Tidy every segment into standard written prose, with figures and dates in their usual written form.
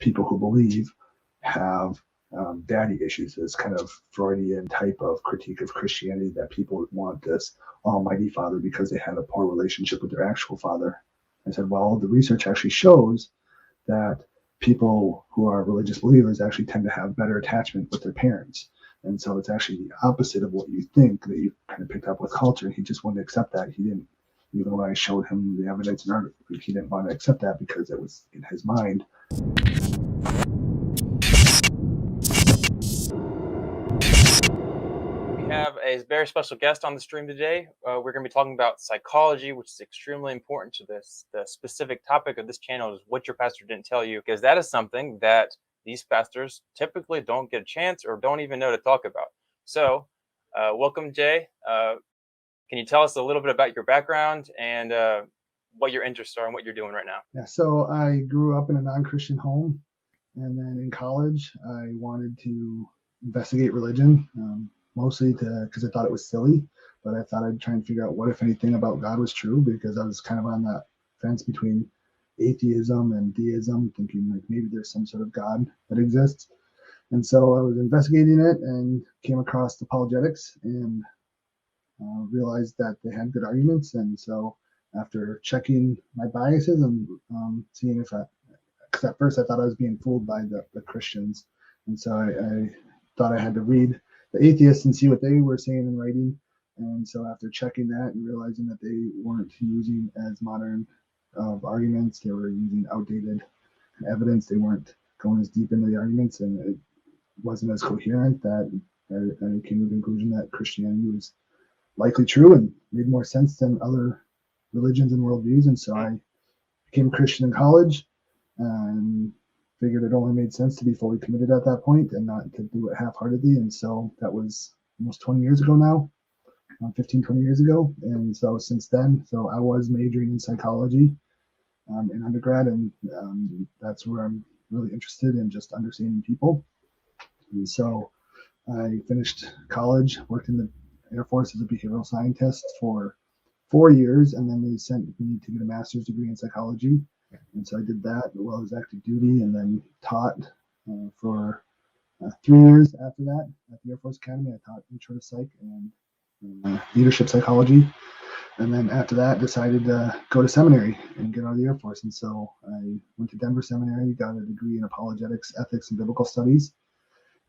people who believe have daddy issues, this kind of Freudian type of critique of Christianity, that people want this almighty father because they had a poor relationship with their actual father. I said, well, the research actually shows that people who are religious believers actually tend to have better attachment with their parents. And so it's actually the opposite of what you think, that you kind of picked up with culture. He just wouldn't accept that. He didn't, even when I showed him the evidence and art, he didn't want to accept that because it was in his mind. We have a very special guest on the stream today. We're going to be talking about psychology, which is extremely important to this. The specific topic of this channel is what your pastor didn't tell you, because that is something that these pastors typically don't get a chance or don't even know to talk about. So welcome, Jay. Can you tell us a little bit about your background and what your interests are and what you're doing right now? Yeah, so I grew up in a non-Christian home, and then in college, I wanted to investigate religion, mostly because I thought it was silly, but I thought I'd try and figure out what, if anything, about God was true, because I was kind of on that fence between atheism and deism, thinking like maybe there's some sort of God that exists. And so I was investigating it and came across apologetics and realized that they had good arguments. And so after checking my biases and seeing if because at first I thought I was being fooled by the Christians. And so I thought I had to read the atheists and see what they were saying and writing. And so after checking that and realizing that they weren't using as modern arguments, they were using outdated evidence, they weren't going as deep into the arguments, and it wasn't as coherent, that I came to the conclusion that Christianity was likely true and made more sense than other religions and worldviews. And so I became a Christian in college and figured it only made sense to be fully committed at that point and not to do it half-heartedly. And so that was almost 20 years ago now, 15, 20 years ago. And so since then, so I was majoring in psychology in undergrad, and that's where I'm really interested in, just understanding people. And so I finished college, worked in the Air Force as a behavioral scientist for 4 years, and then they sent me to get a master's degree in psychology. And so I did that while I was active duty, and then taught for 3 years after that at the Air Force Academy. I taught intro to psych and leadership psychology. And then after that, decided to go to seminary and get out of the Air Force. And so I went to Denver Seminary, got a degree in apologetics, ethics, and biblical studies.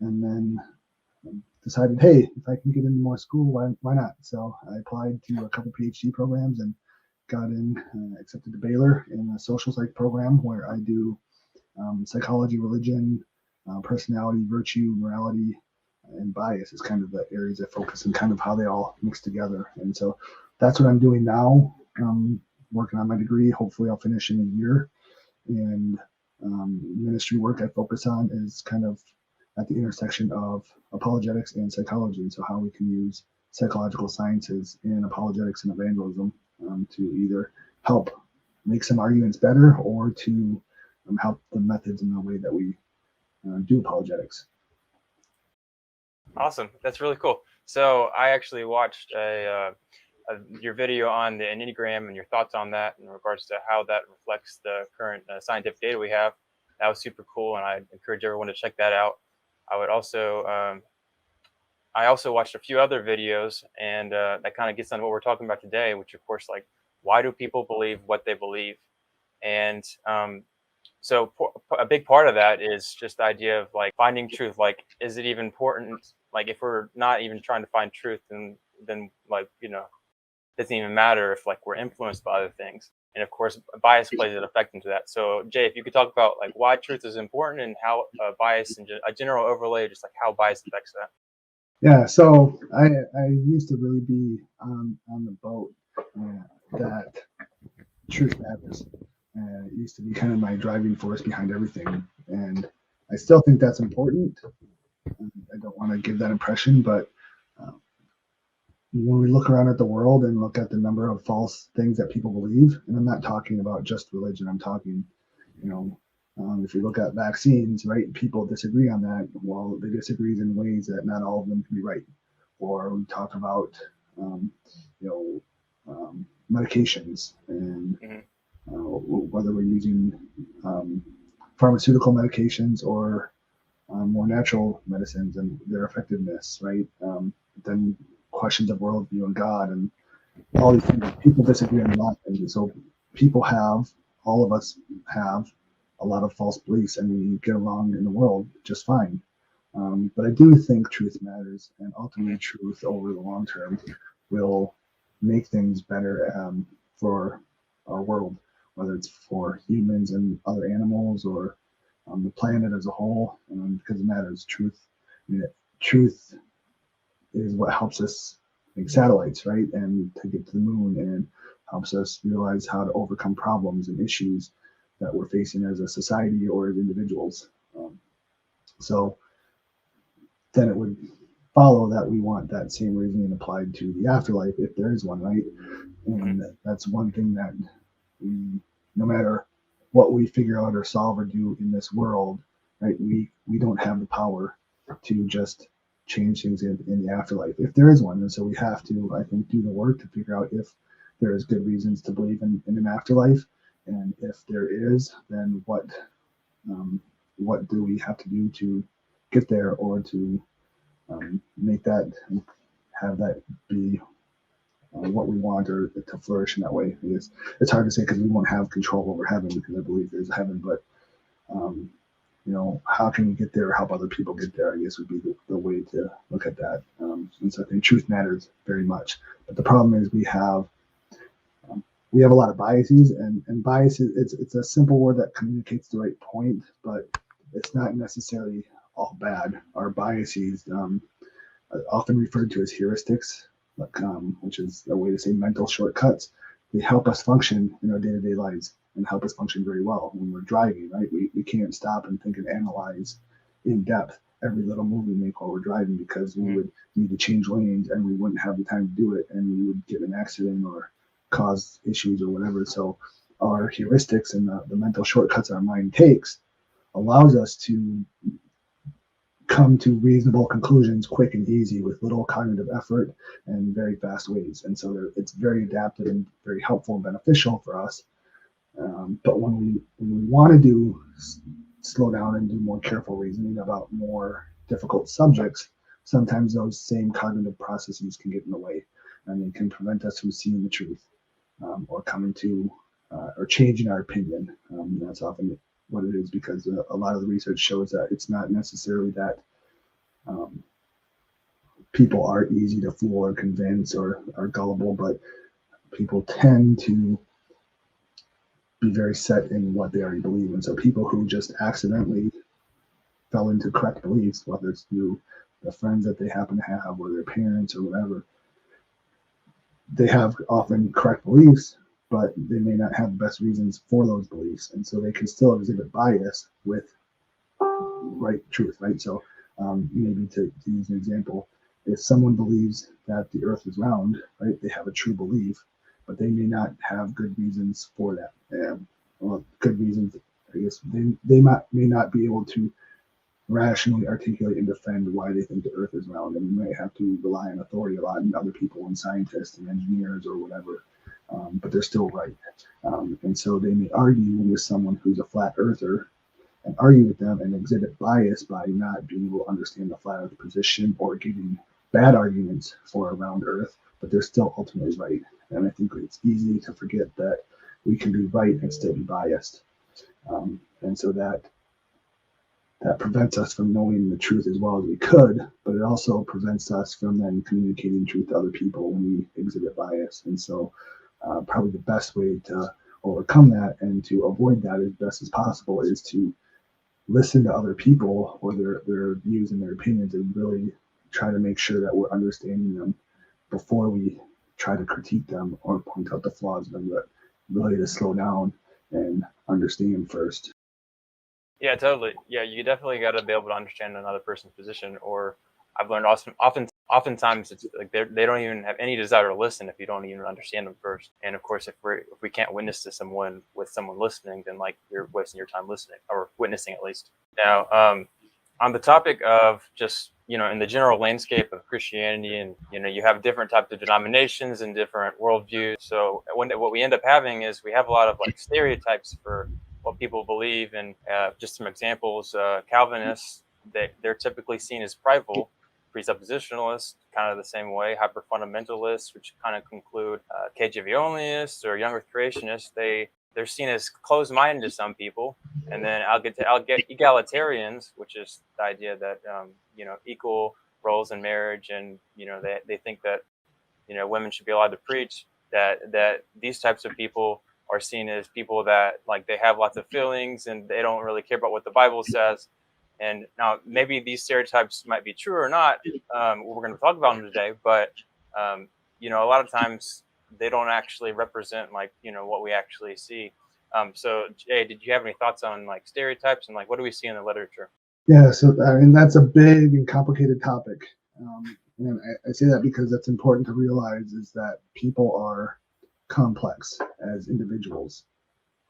And then decided, hey, if I can get into more school, why not? So I applied to a couple Ph.D. programs and got accepted to Baylor in a social psych program, where I do psychology, religion, personality, virtue, morality, and bias is kind of the areas I focus and kind of how they all mix together. And so that's what I'm doing now, working on my degree. Hopefully I'll finish in a year. And ministry work I focus on is kind of at the intersection of apologetics and psychology. And so how we can use psychological sciences in apologetics and evangelism to either help make some arguments better, or to help the methods in the way that we do apologetics. Awesome. That's really cool. So I actually watched your video on the Enneagram and your thoughts on that in regards to how that reflects the current scientific data we have. That was super cool, and I encourage everyone to check that out. I would also I also watched a few other videos, and that kind of gets on what we're talking about today, which of course, like, why do people believe what they believe? And so a big part of that is just the idea of like finding truth. Like, is it even important? Like, if we're not even trying to find truth, then like, you know, it doesn't even matter if like we're influenced by other things. And of course, bias plays an effect into that. So Jay, if you could talk about like why truth is important and how bias and a general overlay, just like how bias affects that. Yeah, so I used to really be on the boat that truth matters. It used to be kind of my driving force behind everything, and I still think that's important. I don't want to give that impression, but when we look around at the world and look at the number of false things that people believe, and I'm not talking about just religion, I'm talking, you know, if you look at vaccines, right, people disagree on that. Well, they disagree in ways that not all of them can be right. Or we talk about, medications and whether we're using pharmaceutical medications or more natural medicines and their effectiveness, right? Then questions of worldview and God and all these things. People disagree on a lot of things. And so all of us have a lot of false beliefs, and we get along in the world just fine. But I do think truth matters, and ultimately truth over the long term will make things better for our world, whether it's for humans and other animals or the planet as a whole, because it matters. Truth, I mean, truth is what helps us make satellites, right? And to get to the moon, and helps us realize how to overcome problems and issues that we're facing as a society or as individuals. So then it would follow that we want that same reasoning applied to the afterlife if there is one, right? And that's one thing that we, no matter what we figure out or solve or do in this world, right, we don't have the power to just change things in the afterlife if there is one. And so we have to, I think, do the work to figure out if there is good reasons to believe in an afterlife, and if there is, then what do we have to do to get there, or to make that, have that be what we want, or to flourish in that way. It's hard to say because we won't have control over heaven, because I believe there's a heaven, but how can we get there or help other people get there, I guess would be the way to look at that. And so I think truth matters very much. But the problem is we have a lot of biases, and biases, it's a simple word that communicates the right point, but it's not necessarily all bad. Our biases, often referred to as heuristics, which is a way to say mental shortcuts. They help us function in our day-to-day lives and help us function very well when we're driving, right? We can't stop and think and analyze in depth every little move we make while we're driving, because we would need to change lanes and we wouldn't have the time to do it, and we would get in an accident or cause issues or whatever. So our heuristics and the mental shortcuts our mind takes allows us to come to reasonable conclusions quick and easy with little cognitive effort and very fast ways. And so it's very adaptive and very helpful and beneficial for us. But when we want to slow down and do more careful reasoning about more difficult subjects, sometimes those same cognitive processes can get in the way, and they can prevent us from seeing the truth, or coming to or changing our opinion. That's often what it is, because a lot of the research shows that it's not necessarily that people are easy to fool or convince or are gullible, but people tend to be very set in what they already believe. And so people who just accidentally fell into correct beliefs, whether it's through the friends that they happen to have or their parents or whatever, they have often correct beliefs, but they may not have the best reasons for those beliefs. And so they can still exhibit bias with right truth, right? So maybe to use an example, if someone believes that the earth is round, right, they have a true belief, but they may not have good reasons for that. Well, good reasons, I guess, they may not be able to rationally articulate and defend why they think the earth is round, and we might have to rely on authority a lot and other people and scientists and engineers or whatever, but they're still right. And so they may argue with someone who's a flat earther and argue with them and exhibit bias by not being able to understand the flat earth position or giving bad arguments for a round earth, but they're still ultimately right. And I think it's easy to forget that we can be right and still be biased. And so that prevents us from knowing the truth as well as we could, but it also prevents us from then communicating truth to other people when we exhibit bias. And so probably the best way to overcome that and to avoid that as best as possible is to listen to other people or their views and their opinions, and really try to make sure that we're understanding them before we try to critique them or point out the flaws in them, but really to slow down and understand first. Yeah, totally. Yeah, you definitely got to be able to understand another person's position. Or I've learned oftentimes it's like they don't even have any desire to listen if you don't even understand them first. And of course, if we can't witness to someone with someone listening, then like you're wasting your time listening or witnessing at least. Now, on the topic of just in the general landscape of Christianity, and you have different types of denominations and different worldviews. So what we end up having is we have a lot of like stereotypes for what people believe. And just some examples: Calvinists, they're typically seen as prideful. Presuppositionalists, kind of the same way. Hyper fundamentalists, which kind of conclude KJV onlyists or young Earth creationists, they're seen as closed-minded to some people. And then I'll get egalitarians, which is the idea that equal roles in marriage, and they think that women should be allowed to preach. That these types of people are seen as people that, like, they have lots of feelings and they don't really care about what the Bible says. And now maybe these stereotypes might be true or not. We're going to talk about them today, but a lot of times they don't actually represent what we actually see. So Jay, did you have any thoughts on like stereotypes and like what do we see in the literature? Yeah, so I mean that's a big and complicated topic, and I say that because that's important to realize is that people are complex as individuals,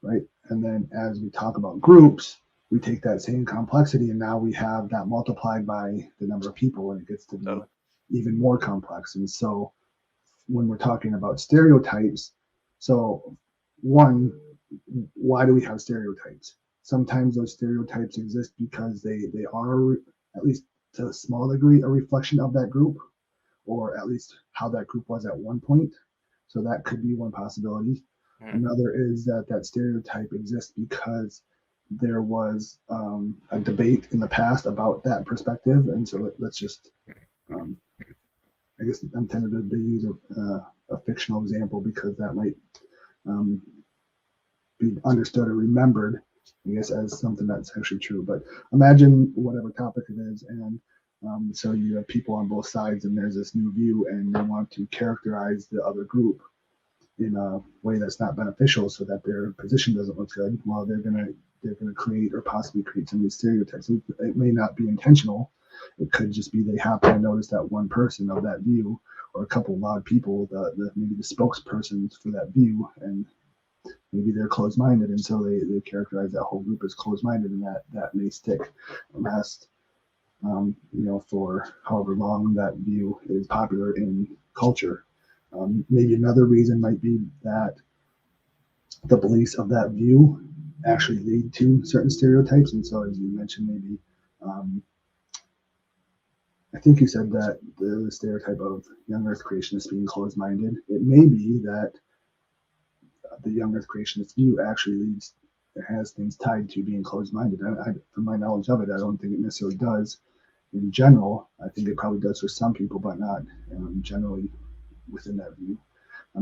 right? And then as we talk about groups, we take that same complexity and now we have that multiplied by the number of people, and it gets to be even more complex. And so when we're talking about stereotypes, so one, why do we have stereotypes? Sometimes those stereotypes exist because they are, at least to a small degree, a reflection of that group, or at least how that group was at one point. So that could be one possibility. Another is that stereotype exists because there was a debate in the past about that perspective. And so let's just, I guess I'm tempted to use a fictional example because that might be understood or remembered, I guess, as something that's actually true. But imagine whatever topic it is, and so you have people on both sides, and there's this new view, and they want to characterize the other group in a way that's not beneficial, so that their position doesn't look good. Well, they're gonna create or possibly create some of these stereotypes. It may not be intentional. It could just be they happen to notice that one person of that view, or a couple of loud people, maybe the spokespersons for that view, and maybe they're closed-minded, and so they characterize that whole group as closed-minded, and that may stick and last, for however long that view is popular in culture. Maybe another reason might be that the beliefs of that view actually lead to certain stereotypes, and so as you mentioned, maybe I think you said that the stereotype of young Earth creationists being closed-minded. It may be that the young Earth creationist view actually has things tied to being closed-minded. From my knowledge of it, I don't think it necessarily does in general. I think it probably does for some people, but not generally within that view.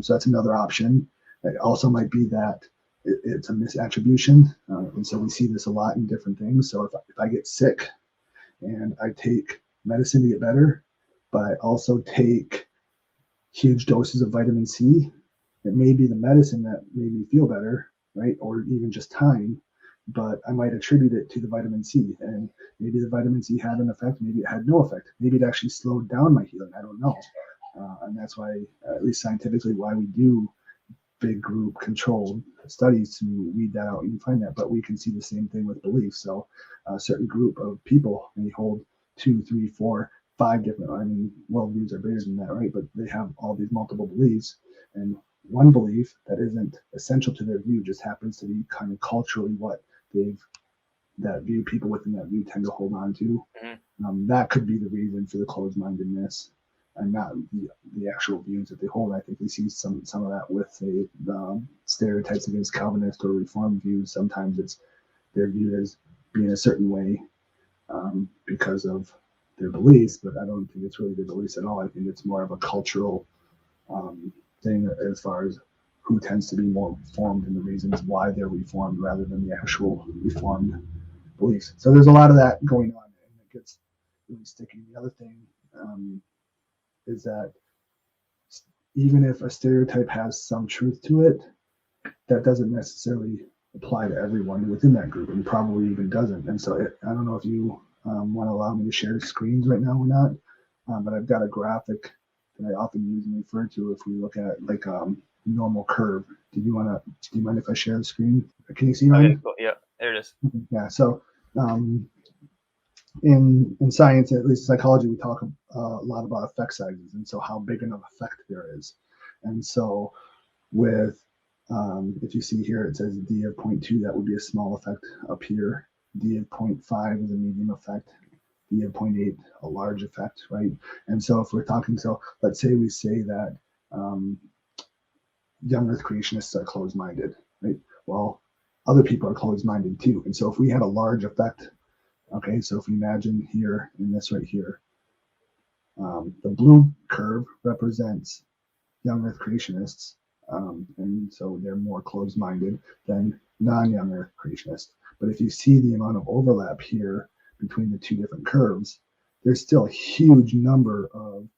So that's another option. It also might be that it's a misattribution, and so we see this a lot in different things. So if I get sick and I take medicine to get better, but I also take huge doses of vitamin C, it may be the medicine that made me feel better, right? Or even just time, but I might attribute it to the vitamin C. And maybe the vitamin C had an effect, maybe it had no effect. Maybe it actually slowed down my healing. I don't know. And that's why, at least scientifically, why we do big group controlled studies to weed that out and find that. But we can see the same thing with beliefs. So a certain group of people may hold 2, 3, 4, 5 different, worldviews are bigger than that, right? But they have all these multiple beliefs, and one belief that isn't essential to their view just happens to be kind of culturally what that view, people within that view tend to hold on to. That could be the reason for the closed-mindedness and not the actual views that they hold. I think we see some of that with the stereotypes against Calvinist or Reformed views. Sometimes they're viewed as being a certain way because of their beliefs, but I don't think it's really their beliefs at all. I think it's more of a cultural thing as far as who tends to be more reformed and the reasons why they're reformed rather than the actual reformed beliefs. So there's a lot of that going on, and it gets really sticky. The other thing is that even if a stereotype has some truth to it, that doesn't necessarily apply to everyone within that group, and probably even doesn't. And so I don't know if you want to allow me to share screens right now or not, but I've got a graphic that I often use and refer to if we look at like normal curve. Do you mind if I share the screen? Can you see mine? Okay, cool. Yeah, there it is. Yeah. So in science, at least psychology, we talk a lot about effect sizes, and so how big enough effect there is. And so with If you see here, it says D of 0.2, that would be a small effect up here. D of 0.5 is a medium effect. D of 0.8, a large effect, right? And so if we're talking, so let's say we say that young earth creationists are closed-minded, right? Well, other people are closed-minded too. And so if we had a large effect, okay, so if we imagine here in this right here, the blue curve represents young earth creationists, and so they're more closed-minded than non-young earth creationists. But if you see the amount of overlap here between the two different curves, there's still a huge number of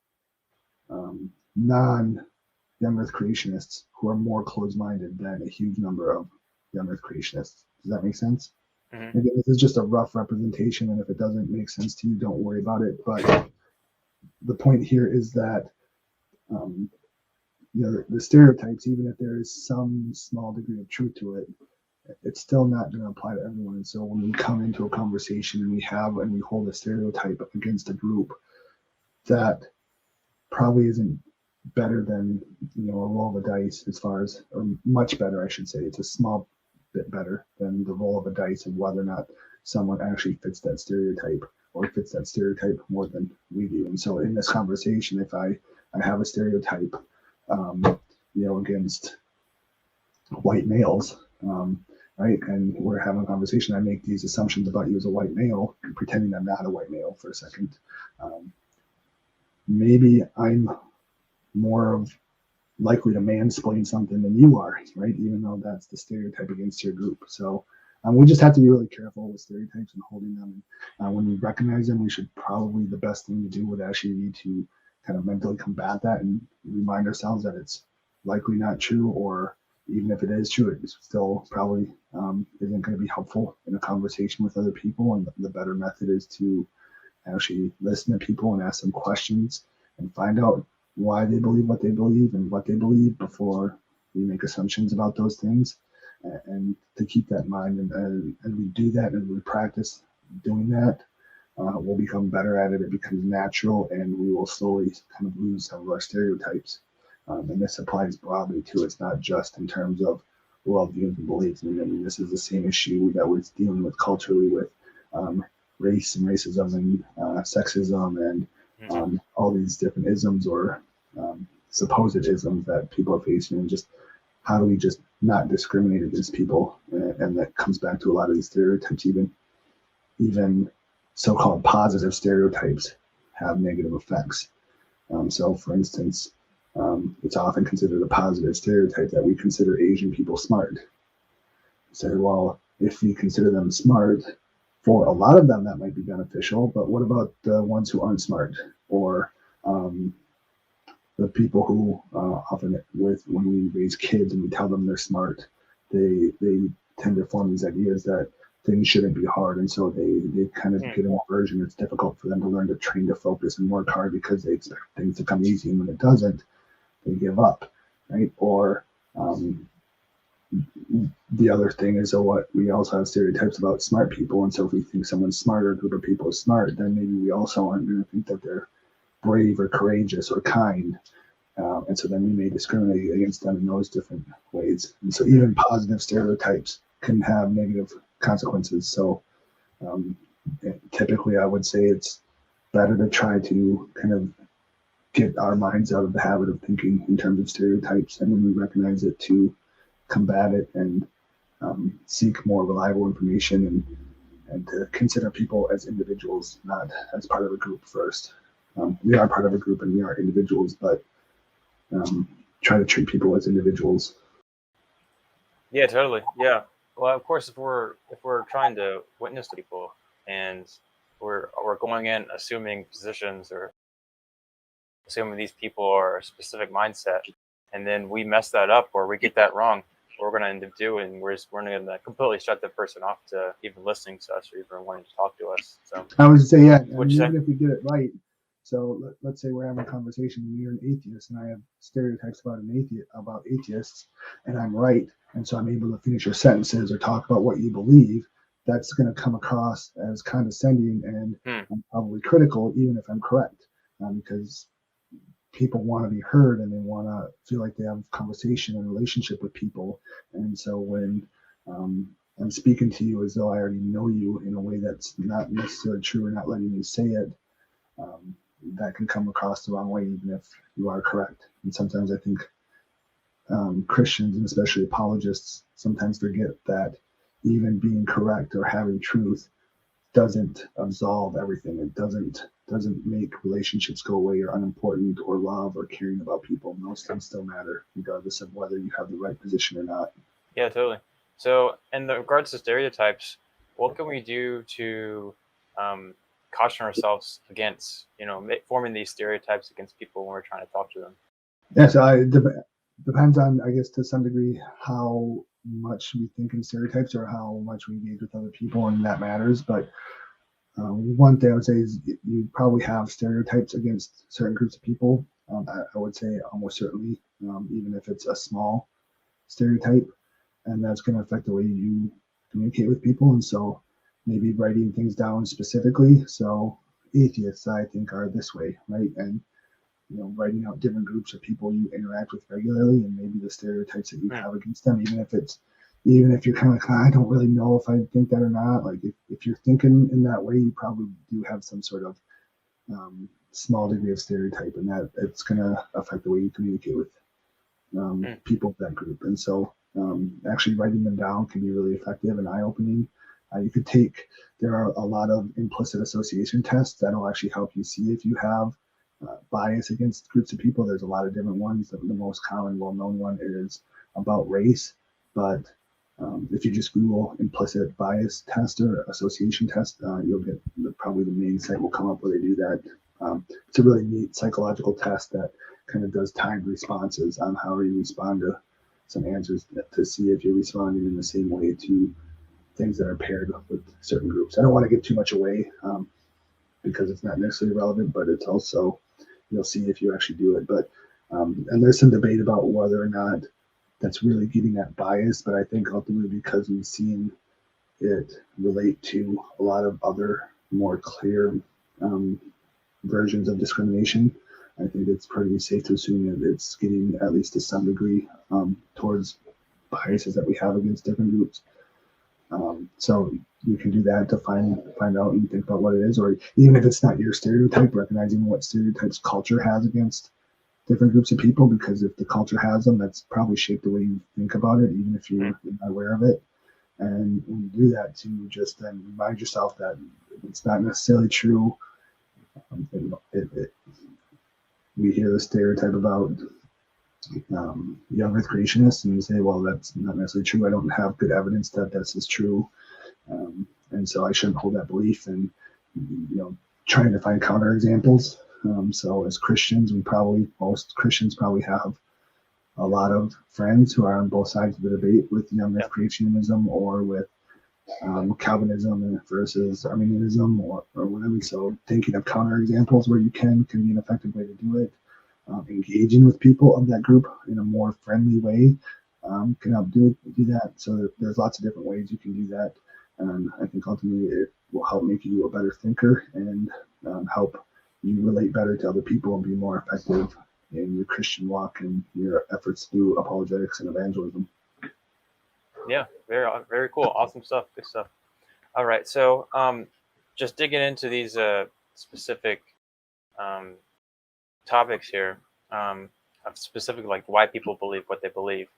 non-young earth creationists who are more closed-minded than a huge number of young earth creationists. Does that make sense? Mm-hmm. Again, this is just a rough representation, and if it doesn't make sense to you, don't worry about it. But the point here is that the stereotypes, even if there is some small degree of truth to it, it's still not going to apply to everyone. And so when we come into a conversation and we hold a stereotype against a group, that probably isn't better than a roll of a dice, as far as, or much better, I should say. It's a small bit better than the roll of a dice of whether or not someone actually fits that stereotype, or fits that stereotype more than we do. And so in this conversation, if I have a stereotype against white males, right? And we're having a conversation. I make these assumptions about you as a white male, pretending I'm not a white male for a second. Maybe I'm more likely to mansplain something than you are, right? Even though that's the stereotype against your group. So we just have to be really careful with stereotypes and holding them. When we recognize them, we should probably, the best thing to do would actually be to kind of mentally combat that and remind ourselves that it's likely not true, or even if it is true, it still probably isn't going to be helpful in a conversation with other people. And the better method is to actually listen to people and ask them questions and find out why they believe what they believe and what they believe before we make assumptions about those things. And to keep that in mind, and we do that and we practice doing that, we'll become better at it. It becomes natural, and we will slowly kind of lose some of our stereotypes. And this applies broadly too. It's not just in terms of worldviews and beliefs. I mean, this is the same issue that we're dealing with culturally with race and racism and sexism and all these different isms or supposed isms that people are facing, and just how do we just not discriminate against people? And that comes back to a lot of these stereotypes. Even so-called positive stereotypes have negative effects. So, for instance, it's often considered a positive stereotype that we consider Asian people smart. So, well, if we consider them smart, for a lot of them that might be beneficial, but what about the ones who aren't smart, or the people who often when we raise kids and we tell them they're smart, they tend to form these ideas that things shouldn't be hard, and so they kind of get an aversion. It's difficult for them to learn to train to focus and work hard because they expect things to come easy, and when it doesn't, they give up, right? Or the other thing is, what we also have stereotypes about smart people, and so if we think someone's smarter, a group of people is smart, then maybe we also aren't going to think that they're brave or courageous or kind, and so then we may discriminate against them in those different ways. And so even positive stereotypes can have negative consequences. So typically I would say it's better to try to kind of get our minds out of the habit of thinking in terms of stereotypes, and when we recognize it, to combat it and seek more reliable information, and to consider people as individuals, not as part of a group first. We are part of a group and we are individuals, but try to treat people as individuals. Yeah, totally. Yeah. Well, of course, if we're trying to witness to people and we're going in assuming positions or assuming these people are a specific mindset, and then we mess that up or we get that wrong, what we're going to end up doing, we're going to completely shut that person off to even listening to us or even wanting to talk to us. So I would say, yeah, even if we get it right. So let's say we're having a conversation and you're an atheist and I have stereotypes about atheists, and I'm right, and so I'm able to finish your sentences or talk about what you believe. That's going to come across as condescending and probably critical, even if I'm correct, because people want to be heard and they want to feel like they have conversation and relationship with people. And so when I'm speaking to you as though I already know you in a way that's not necessarily true or not letting you say it, that can come across the wrong way, even if you are correct. And sometimes I think Christians, and especially apologists, sometimes forget that even being correct or having truth doesn't absolve everything. It doesn't make relationships go away or unimportant or love or caring about people. Those things still matter, regardless of whether you have the right position or not. Yeah, totally. So, in regards to stereotypes, what can we do to caution ourselves against, forming these stereotypes against people when we're trying to talk to them? Yeah, so it depends on, I guess, to some degree, how much we think in stereotypes or how much we engage with other people, and that matters. But one thing I would say is you probably have stereotypes against certain groups of people. I would say almost certainly, even if it's a small stereotype, and that's going to affect the way you communicate with people. And so maybe writing things down specifically. So atheists, I think, are this way, right? And writing out different groups of people you interact with regularly, and maybe the stereotypes that you have against them, even if you're kind of like, I don't really know if I think that or not. Like if you're thinking in that way, you probably do have some sort of small degree of stereotype, and that it's going to affect the way you communicate with people of that group. And so actually writing them down can be really effective and eye-opening. There are a lot of implicit association tests that'll actually help you see if you have bias against groups of people. There's a lot of different ones. The most common, well-known one is about race, but if you just Google implicit bias test or association test, you'll get probably the main site will come up where they do that. It's a really neat psychological test that kind of does timed responses on how you respond to some answers to see if you're responding in the same way to things that are paired with certain groups. I don't want to give too much away because it's not necessarily relevant, but it's also, you'll see if you actually do it. But and there's some debate about whether or not that's really getting that bias, but I think ultimately because we've seen it relate to a lot of other more clear versions of discrimination, I think it's pretty safe to assume that it's getting at least to some degree towards biases that we have against different groups. So you can do that to find out and think about what it is, or even if it's not your stereotype, recognizing what stereotypes culture has against different groups of people, because if the culture has them, that's probably shaped the way you think about it, even if you're not aware of it. And when you do that, to just then remind yourself that it's not necessarily true. We hear the stereotype about young Earth creationists, and you say, well, that's not necessarily true. I don't have good evidence that this is true. And so I shouldn't hold that belief, and trying to find counterexamples. So as Christians, most Christians probably have a lot of friends who are on both sides of the debate with young Earth creationism or with Calvinism versus Arminianism or whatever. So thinking of counterexamples where you can be an effective way to do it. Engaging with people of that group in a more friendly way can help do that. So there's lots of different ways you can do that. And I think ultimately it will help make you a better thinker and help you relate better to other people and be more effective in your Christian walk and your efforts to do apologetics and evangelism. Yeah, very, very cool. Awesome stuff. Good stuff. All right. So just digging into these specific topics here, specifically like why people believe what they believe.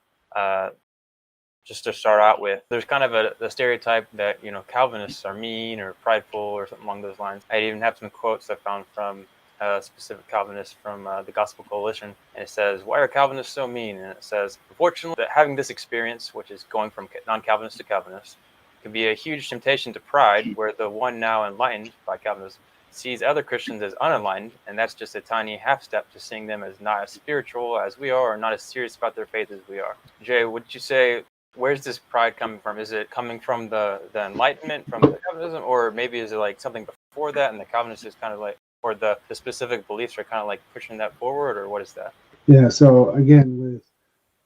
Just to start out with, there's kind of a stereotype that Calvinists are mean or prideful or something along those lines. I even have some quotes I found from a specific Calvinist from the Gospel Coalition, and it says, "Why are Calvinists so mean?" And it says, "Unfortunately, that having this experience, which is going from non-Calvinist to Calvinist, can be a huge temptation to pride, where the one now enlightened by Calvinism sees other Christians as unenlightened, and that's just a tiny half step to seeing them as not as spiritual as we are, or not as serious about their faith as we are." Jay, would you say, where's this pride coming from? Is it coming from the Enlightenment, from the Calvinism, or maybe is it like something before that, and the Calvinists is kind of like, or the specific beliefs are kind of like pushing that forward, or what is that? Yeah, so again, with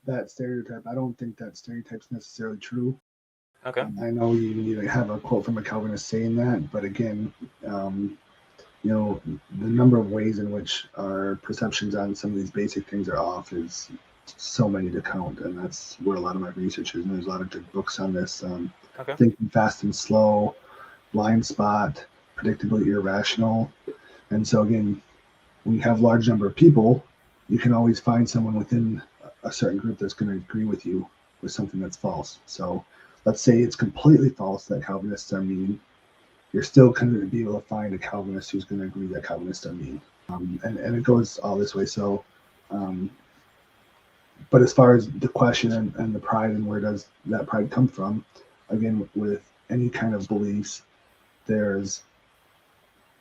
that stereotype, I don't think that stereotype's necessarily true. Okay. I know you have a quote from a Calvinist saying that, but again, the number of ways in which our perceptions on some of these basic things are off is so many to count, and that's where a lot of my research is. And there's a lot of good books on this. Okay. Thinking Fast and Slow, Blind Spot, Predictably Irrational. And so again, when you have a large number of people, you can always find someone within a certain group that's going to agree with you with something that's false. So let's say it's completely false that Calvinists are mean. You're still going to be able to find a Calvinist who's going to agree that Calvinists are mean. And it goes all this way. So, but as far as the question and the pride and where does that pride come from, again, with any kind of beliefs, there's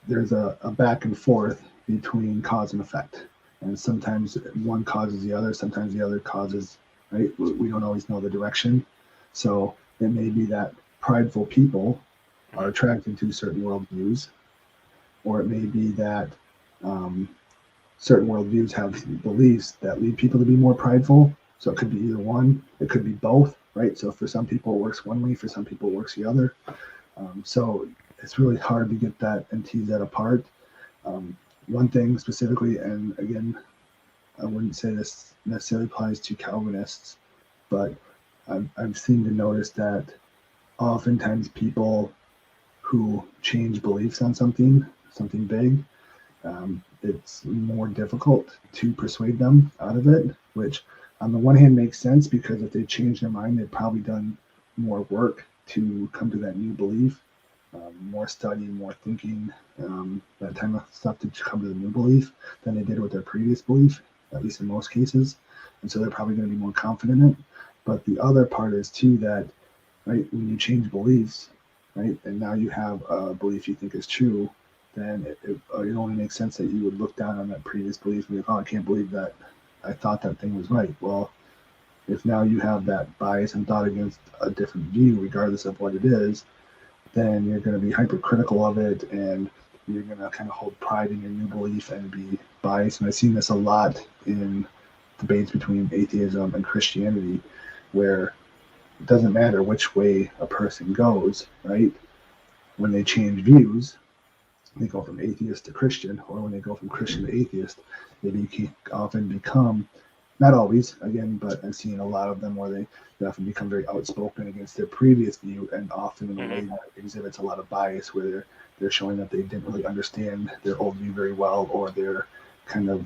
a back and forth between cause and effect. And sometimes one causes the other, sometimes the other causes, right? We don't always know the direction. So it may be that prideful people are attracted to certain worldviews, or it may be that certain worldviews have beliefs that lead people to be more prideful. So it could be either one, it could be both, right? So for some people it works one way, for some people it works the other. So it's really hard to get that and tease that apart. One thing specifically, and again, I wouldn't say this necessarily applies to Calvinists, but I've seen to notice that oftentimes people who change beliefs on something big, it's more difficult to persuade them out of it, which on the one hand makes sense, because if they change their mind, they've probably done more work to come to that new belief, more study, more thinking, that type of stuff to come to the new belief than they did with their previous belief, at least in most cases. And so they're probably going to be more confident in it. But the other part is too that, right, when you change beliefs, right, and now you have a belief you think is true, then it only makes sense that you would look down on that previous belief and be like, oh, I can't believe that I thought that thing was right. Well, if now you have that bias and thought against a different view, regardless of what it is, then you're going to be hypercritical of it, and you're going to kind of hold pride in your new belief and be biased. And I've seen this a lot in debates between atheism and Christianity, where it doesn't matter which way a person goes, right? When they change views, they go from atheist to Christian, or when they go from Christian to atheist, they often become, not always, again, but I've seen a lot of them where they often become very outspoken against their previous view, and often in a way that exhibits a lot of bias, where they're showing that they didn't really understand their old view very well, or they're kind of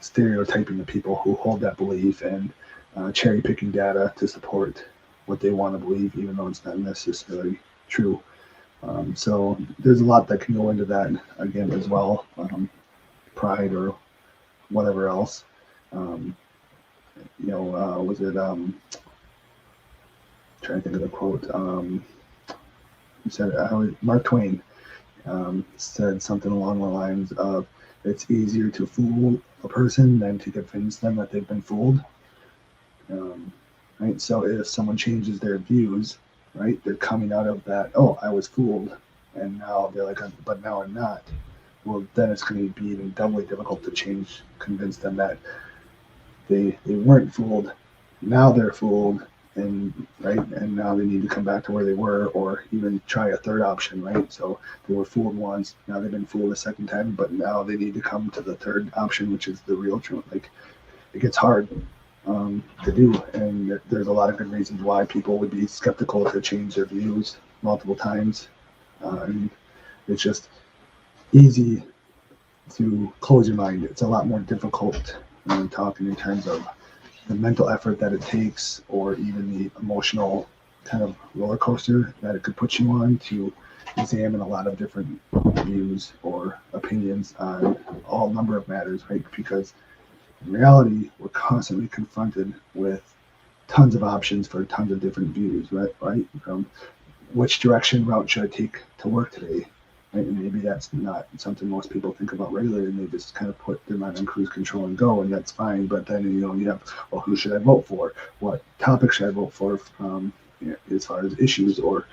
stereotyping the people who hold that belief and cherry picking data to support what they want to believe, even though it's not necessarily true. So there's a lot that can go into that again as well, pride or whatever else. Was it trying to think of the quote? You said Mark Twain said something along the lines of, "It's easier to fool a person than to convince them that they've been fooled." Right. So if someone changes their views, right, they're coming out of that, oh, I was fooled, and now they're like, but now I'm not. Well, then it's going to be even doubly difficult to convince them that they weren't fooled. Now they're fooled, and now they need to come back to where they were, or even try a third option, right? So they were fooled once, now they've been fooled a second time, but now they need to come to the third option, which is the real truth. Like, it gets hard to do, and there's a lot of good reasons why people would be skeptical to change their views multiple times, and it's just easy to close your mind. It's a lot more difficult when talking in terms of the mental effort that it takes, or even the emotional kind of roller coaster that it could put you on to examine a lot of different views or opinions on all number of matters, right? Because in reality, we're constantly confronted with tons of options for tons of different views, right? From which route should I take to work today? Right? And maybe that's not something most people think about regularly, and they just kind of put their mind on cruise control and go, and that's fine. But then, you have, well, who should I vote for? What topic should I vote for, as far as issues, or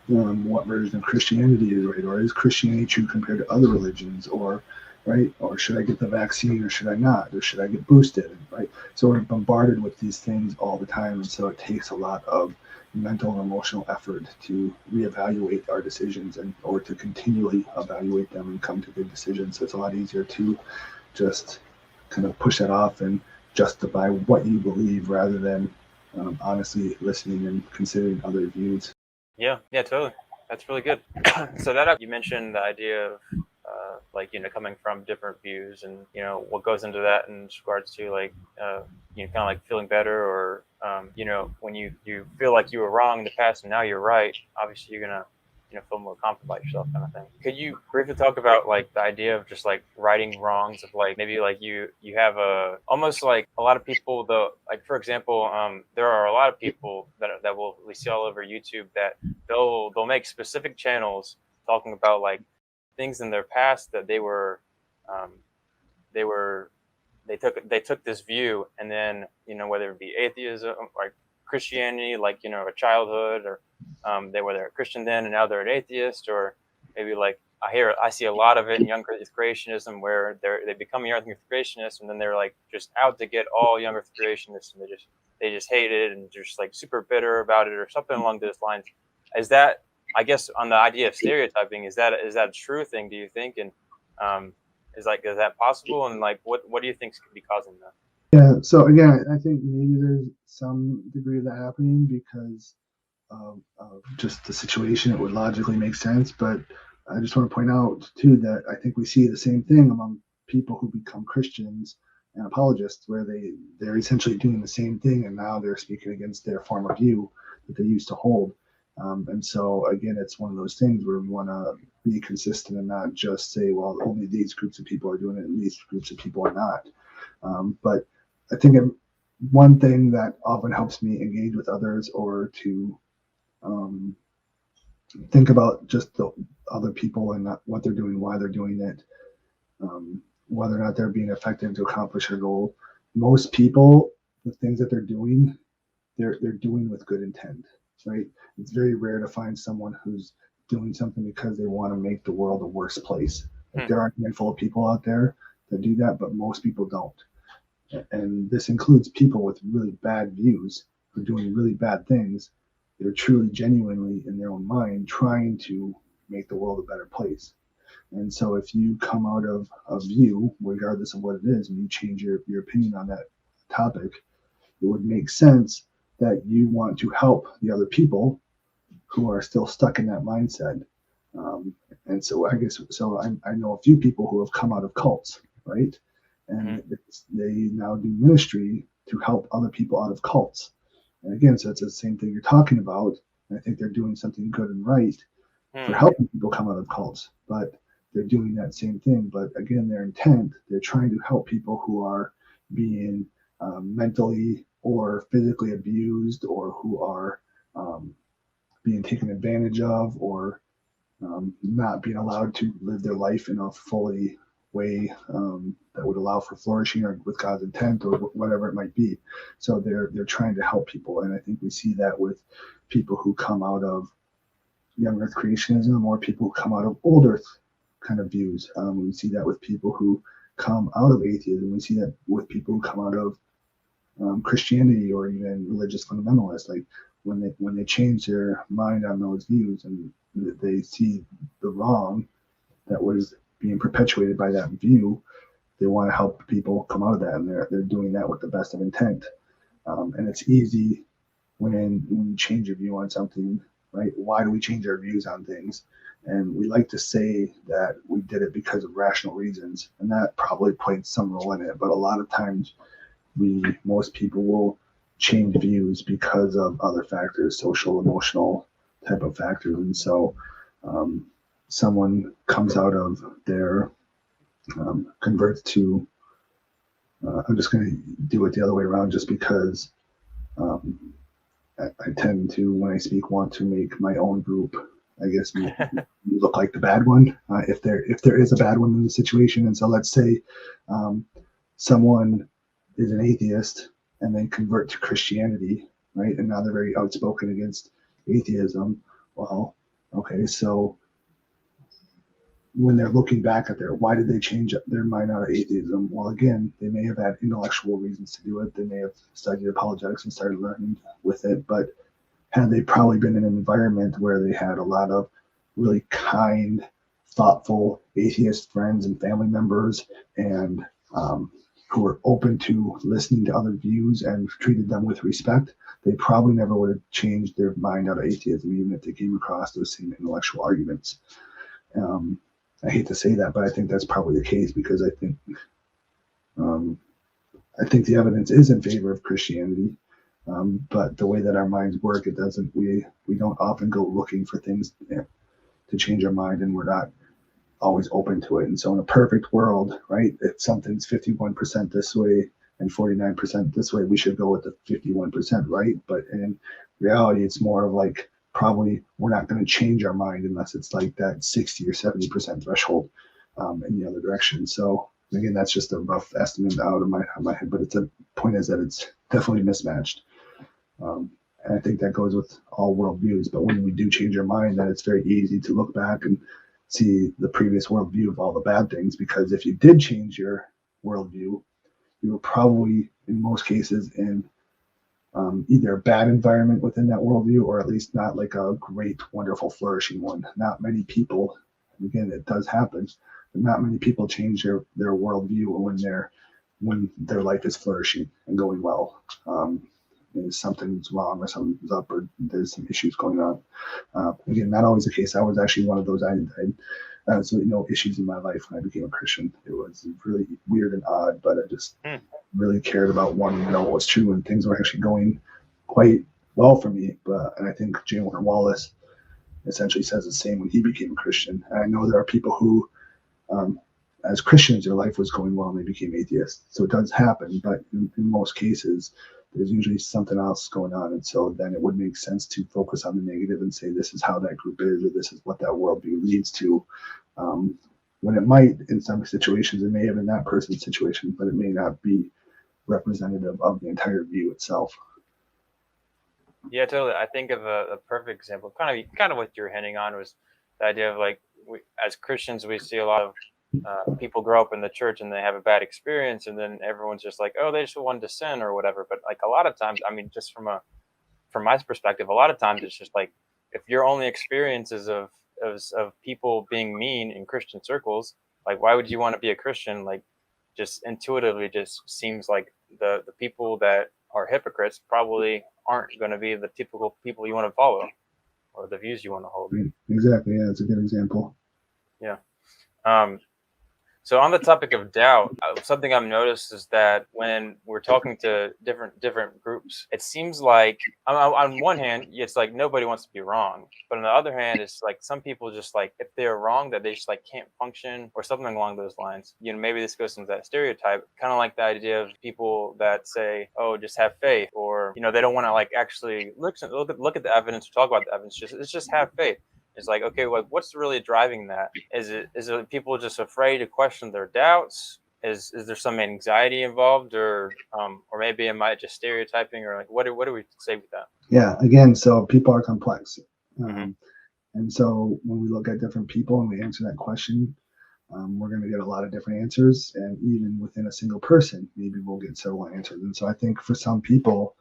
what version of Christianity is right, or is Christianity true compared to other religions, or right, or should I get the vaccine, or should I not, or should I get boosted, right? So we're bombarded with these things all the time, and so it takes a lot of mental and emotional effort to reevaluate our decisions or to continually evaluate them and come to good decisions. So it's a lot easier to just kind of push that off and justify what you believe rather than honestly listening and considering other views. Yeah, totally. That's really good. So that you mentioned the idea of like, coming from different views, and what goes into that in regards to like kind of like feeling better, or when you feel like you were wrong in the past and now you're right. Obviously, you're gonna feel more confident about yourself, kind of thing. Could you briefly talk about like the idea of just like righting wrongs, of like maybe like you have a almost like a lot of people, though, like for example, there are a lot of people that we see all over YouTube that they'll make specific channels talking about like things in their past that um, they were they took this view, and then whether it be atheism or Christianity, like a childhood, or they're a Christian then and now they're an atheist, or maybe like I see a lot of it in young earth creationism, where they become young earth creationists, and then they're like just out to get all young earth creationists, and they just hate it and just like super bitter about it or something along those lines. Is that, I guess, on the idea of stereotyping, is that a true thing, do you think? And is that possible? And like, what do you think could be causing that? Yeah, so again, I think maybe there's some degree of that happening because of just the situation. It would logically make sense, but I just want to point out too that I think we see the same thing among people who become Christians and apologists, where they're essentially doing the same thing, and now they're speaking against their former view that they used to hold. And so again, it's one of those things where we want to be consistent and not just say, well, only these groups of people are doing it and these groups of people are not. But I think one thing that often helps me engage with others or to um, think about just the other people and not what they're doing, why they're doing it, whether or not they're being effective to accomplish their goal. Most people, the things that they're doing doing with good intent, right? It's very rare to find someone who's doing something because they want to make the world a worse place. Like, there are a handful of people out there that do that, but most people don't. And this includes people with really bad views who are doing really bad things. They're truly, genuinely, in their own mind, trying to make the world a better place. And so if you come out of a view, regardless of what it is, and you change your opinion on that topic, it would make sense that you want to help the other people who are still stuck in that mindset. And so I guess, so I know a few people who have come out of cults, right? And they now do ministry to help other people out of cults. And again, so it's the same thing you're talking about. And I think they're doing something good and right for helping people come out of cults, but they're doing that same thing. But again, their intent, they're trying to help people who are being mentally or physically abused, or who are being taken advantage of, or not being allowed to live their life in a fully way that would allow for flourishing or with God's intent, or whatever it might be. So they're trying to help people, and I think we see that with people who come out of young earth creationism, or people who come out of old earth kind of views. We see that with people who come out of atheism. We see that with people who come out of Christianity, or even religious fundamentalists. Like when they change their mind on those views and they see the wrong that was being perpetuated by that view, they want to help people come out of that, and they're doing that with the best of intent. And it's easy when you change your view on something, right? Why do we change our views on things? And we like to say that we did it because of rational reasons, and that probably played some role in it. But a lot of times, most people will change views because of other factors, social, emotional type of factors. And so someone comes out of their converts to, I'm just going to do it the other way around, just because I tend to, when I speak, want to make my own group, I guess, look like the bad one, if there is a bad one in the situation. And so let's say someone is an atheist and then convert to Christianity, right? And now they're very outspoken against atheism. Well, okay, so when they're looking back at why did they change their mind out of atheism? Well, again, they may have had intellectual reasons to do it. They may have studied apologetics and started learning with it. But had they probably been in an environment where they had a lot of really kind, thoughtful atheist friends and family members, and who were open to listening to other views and treated them with respect, they probably never would have changed their mind out of atheism, even if they came across those same intellectual arguments. I hate to say that, but I think that's probably the case, because I think the evidence is in favor of Christianity. But the way that our minds work, it doesn't. We don't often go looking for things to change our mind, and we're not always open to it. And so, in a perfect world, right, if something's 51% this way and 49% this way, we should go with the 51%, right? But in reality, it's more of like, probably we're not going to change our mind unless it's like that 60 or 70% threshold in the other direction. So again, that's just a rough estimate out of my head, but the point is that it's definitely mismatched. And I think that goes with all worldviews. But when we do change our mind, then it's very easy to look back and see the previous worldview of all the bad things, because if you did change your worldview, you were probably, in most cases, in either a bad environment within that worldview, or at least not like a great, wonderful, flourishing one. Not many people, again, it does happen, but not many people change their worldview when their life is flourishing and going well. Something's wrong, or something's up, or there's some issues going on. Again, not always the case. I was actually one of those. I had absolutely no issues in my life when I became a Christian. It was really weird and odd, but I just really cared about wanting to know what was true, and things were actually going quite well for me. And I think J. Warner Wallace essentially says the same when he became a Christian. And I know there are people who, as Christians, their life was going well and they became atheists. So it does happen, but in most cases, there's usually something else going on. And so then it would make sense to focus on the negative and say, this is how that group is, or this is what that worldview leads to. When it might, in some situations, it may have been that person's situation, but it may not be representative of the entire view itself. Yeah, totally. I think of a perfect example, kind of what you're hinting on, was the idea of like, as Christians, we see a lot of people grow up in the church and they have a bad experience, and then everyone's just like, oh, they just wanted to sin or whatever. But like a lot of times, I mean, just from my perspective, a lot of times it's just like, if your only experiences of people being mean in Christian circles, like, why would you want to be a Christian? Like, just intuitively just seems like the people that are hypocrites probably aren't going to be the typical people you want to follow or the views you want to hold. Exactly. Yeah, it's a good example. Yeah. So on the topic of doubt, something I've noticed is that when we're talking to different groups, it seems like on one hand, it's like nobody wants to be wrong, but on the other hand, it's like some people just like, if they're wrong, that they just like can't function or something along those lines. You know, maybe this goes into that stereotype, kind of like the idea of people that say, "Oh, just have faith," or they don't want to like actually look at the evidence or talk about the evidence. Just have faith. It's like, okay, like what's really driving that? Is it people just afraid to question their doubts? Is there some anxiety involved, or maybe am I just stereotyping, or like what do we say with that? Yeah, again, so people are complex, and so when we look at different people and we answer that question, we're going to get a lot of different answers, and even within a single person, maybe we'll get several answers. And so I think for some people,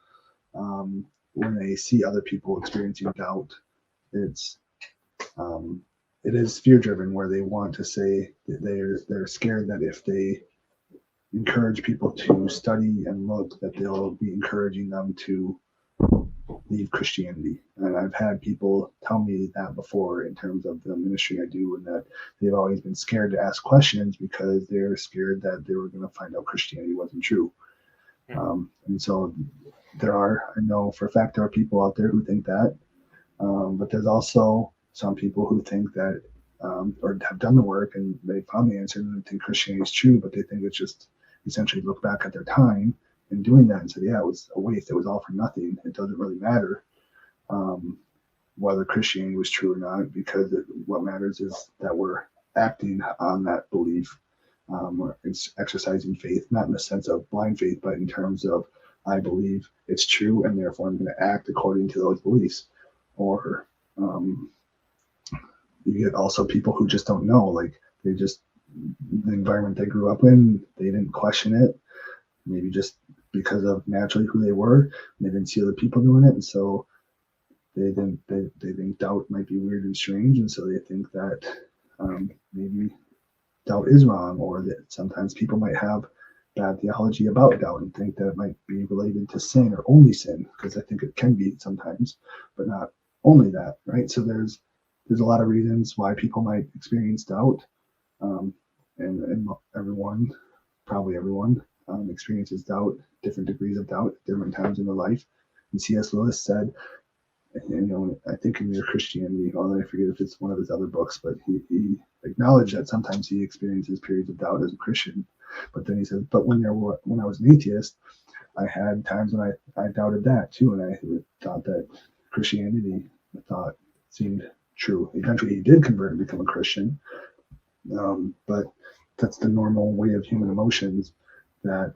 when they see other people experiencing doubt, it is fear-driven, where they want to say that they're scared that if they encourage people to study and look, that they'll be encouraging them to leave Christianity. And I've had people tell me that before in terms of the ministry I do, and that they've always been scared to ask questions because they're scared that they were going to find out Christianity wasn't true. And so I know for a fact there are people out there who think that, but there's also some people who think that, or have done the work and they found the answer and they think Christianity is true, but they think it's just essentially look back at their time in doing that and say, yeah, it was a waste. It was all for nothing. It doesn't really matter whether Christianity was true or not, because what matters is that we're acting on that belief. We're exercising faith, not in the sense of blind faith, but in terms of, I believe it's true, and therefore I'm going to act according to those beliefs. Or you get also people who just don't know, like the environment they grew up in, they didn't question it, maybe just because of naturally who they were, they didn't see other people doing it, and so they think doubt might be weird and strange, and so they think that maybe doubt is wrong, or that sometimes people might have bad theology about doubt and think that it might be related to sin or only sin, because I think it can be sometimes, but not only that, right? So there's a lot of reasons why people might experience doubt, and everyone, probably everyone, experiences doubt, different degrees of doubt at different times in their life. And C.S. Lewis said, I think in Mere Christianity, although I forget if it's one of his other books, but he acknowledged that sometimes he experiences periods of doubt as a Christian. But then he said, but when I was an atheist, I had times when I doubted that too, and I thought that Christianity, seemed true. Eventually, he did convert and become a Christian, but that's the normal way of human emotions, that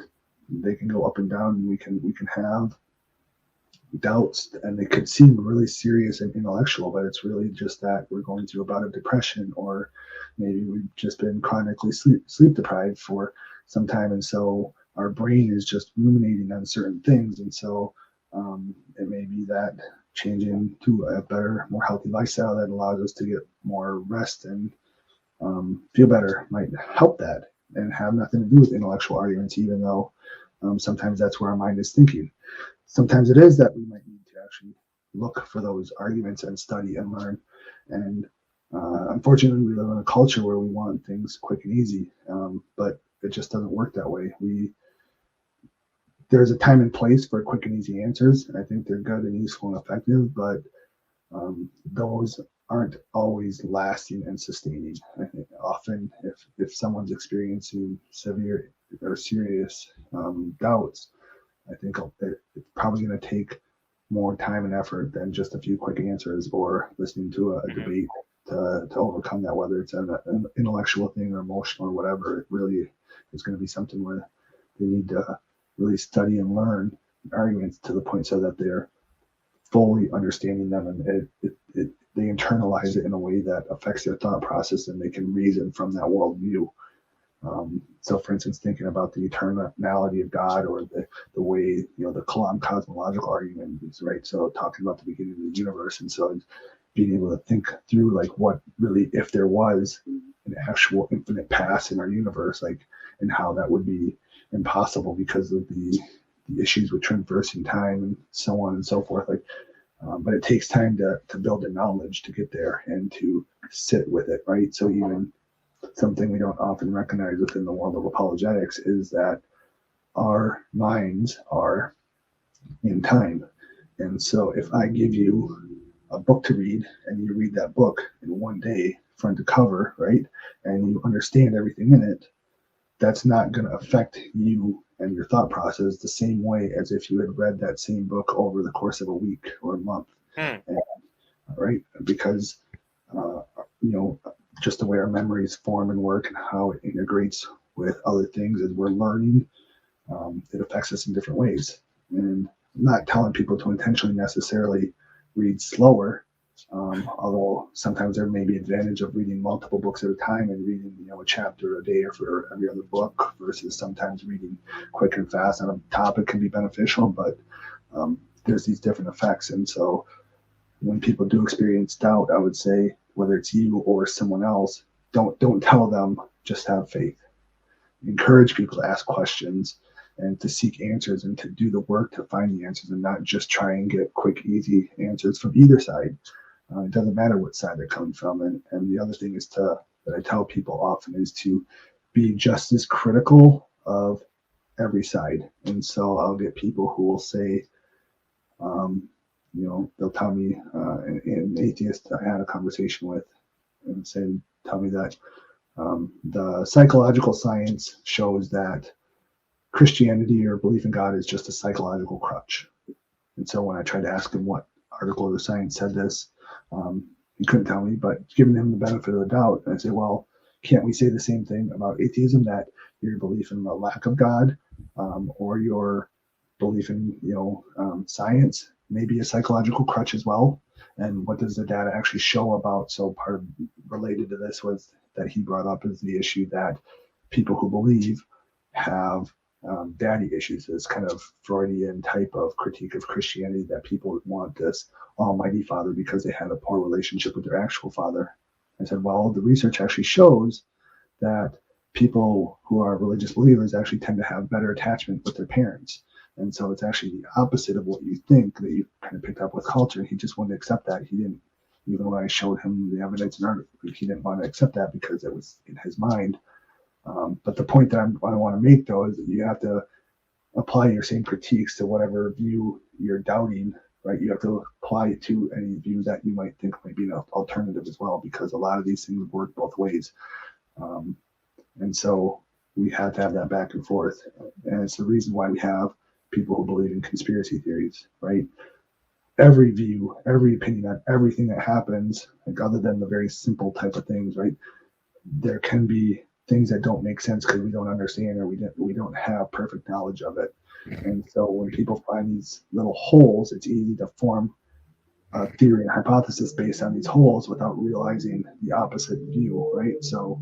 they can go up and down, and we can have doubts, and they could seem really serious and intellectual, but it's really just that we're going through a bout of depression, or maybe we've just been chronically sleep deprived for some time, and so our brain is just ruminating on certain things, and so it may be that changing to a better, more healthy lifestyle that allows us to get more rest and feel better might help that, and have nothing to do with intellectual arguments, even though sometimes that's where our mind is thinking. Sometimes it is that we might need to actually look for those arguments and study and learn. And unfortunately, we live in a culture where we want things quick and easy, but it just doesn't work that way. There's a time and place for quick and easy answers, and I think they're good and useful and effective, but those aren't always lasting and sustaining. I think often, if someone's experiencing severe or serious doubts, I think it's probably going to take more time and effort than just a few quick answers or listening to a debate to overcome that, whether it's an intellectual thing or emotional or whatever. It really is going to be something where they need to really study and learn arguments to the point so that they're fully understanding them, and they internalize it in a way that affects their thought process, and they can reason from that worldview. So, for instance, thinking about the eternality of God, or the way, the Kalam cosmological argument is, right? So, talking about the beginning of the universe, and so being able to think through, like, what really, if there was an actual infinite past in our universe, like, and how that would be impossible because of the issues with traversing time and so on and so forth. Like, but it takes time to build the knowledge to get there and to sit with it, right? So even something we don't often recognize within the world of apologetics is that our minds are in time. And so if I give you a book to read and you read that book in one day, front to cover, right, and you understand everything in it, that's not going to affect you and your thought process the same way as if you had read that same book over the course of a week or a month. And, right? Because, just the way our memories form and work and how it integrates with other things as we're learning, it affects us in different ways. And I'm not telling people to intentionally necessarily read slower, although sometimes there may be advantage of reading multiple books at a time and reading, a chapter a day or for every other book, versus sometimes reading quick and fast on a topic can be beneficial, but there's these different effects. And so when people do experience doubt, I would say, whether it's you or someone else, don't tell them, just have faith. Encourage people to ask questions and to seek answers and to do the work to find the answers, and not just try and get quick, easy answers from either side. It doesn't matter what side they're coming from. And the other thing is that I tell people often is to be just as critical of every side. And so I'll get people who will say, they'll tell me, an atheist I had a conversation with, and tell me that the psychological science shows that Christianity or belief in God is just a psychological crutch. And so when I tried to ask him what article of the science said this, he couldn't tell me, but giving him the benefit of the doubt, I say, well, can't we say the same thing about atheism, that your belief in the lack of God, or your belief in science may be a psychological crutch as well? And what does the data actually show about? So part of related to this was that he brought up is the issue that people who believe have daddy issues, this kind of Freudian type of critique of Christianity, that people want this almighty father because they had a poor relationship with their actual father. I said, well, the research actually shows that people who are religious believers actually tend to have better attachment with their parents. And so it's actually the opposite of what you think, that you kind of picked up with culture. He just wouldn't accept that. He didn't, even when I showed him the evidence and article, he didn't want to accept that because it was in his mind. But the point that I want to make, though, is that you have to apply your same critiques to whatever view you're doubting, right? You have to apply it to any view that you might think might be an alternative as well, because a lot of these things work both ways. And so we have to have that back and forth. And it's the reason why we have people who believe in conspiracy theories, right? Every view, every opinion on everything that happens, like other than the very simple type of things, right? There can be things that don't make sense because we don't understand, or we don't have perfect knowledge of it. And so when people find these little holes, it's easy to form a theory and hypothesis based on these holes without realizing the opposite view, right? So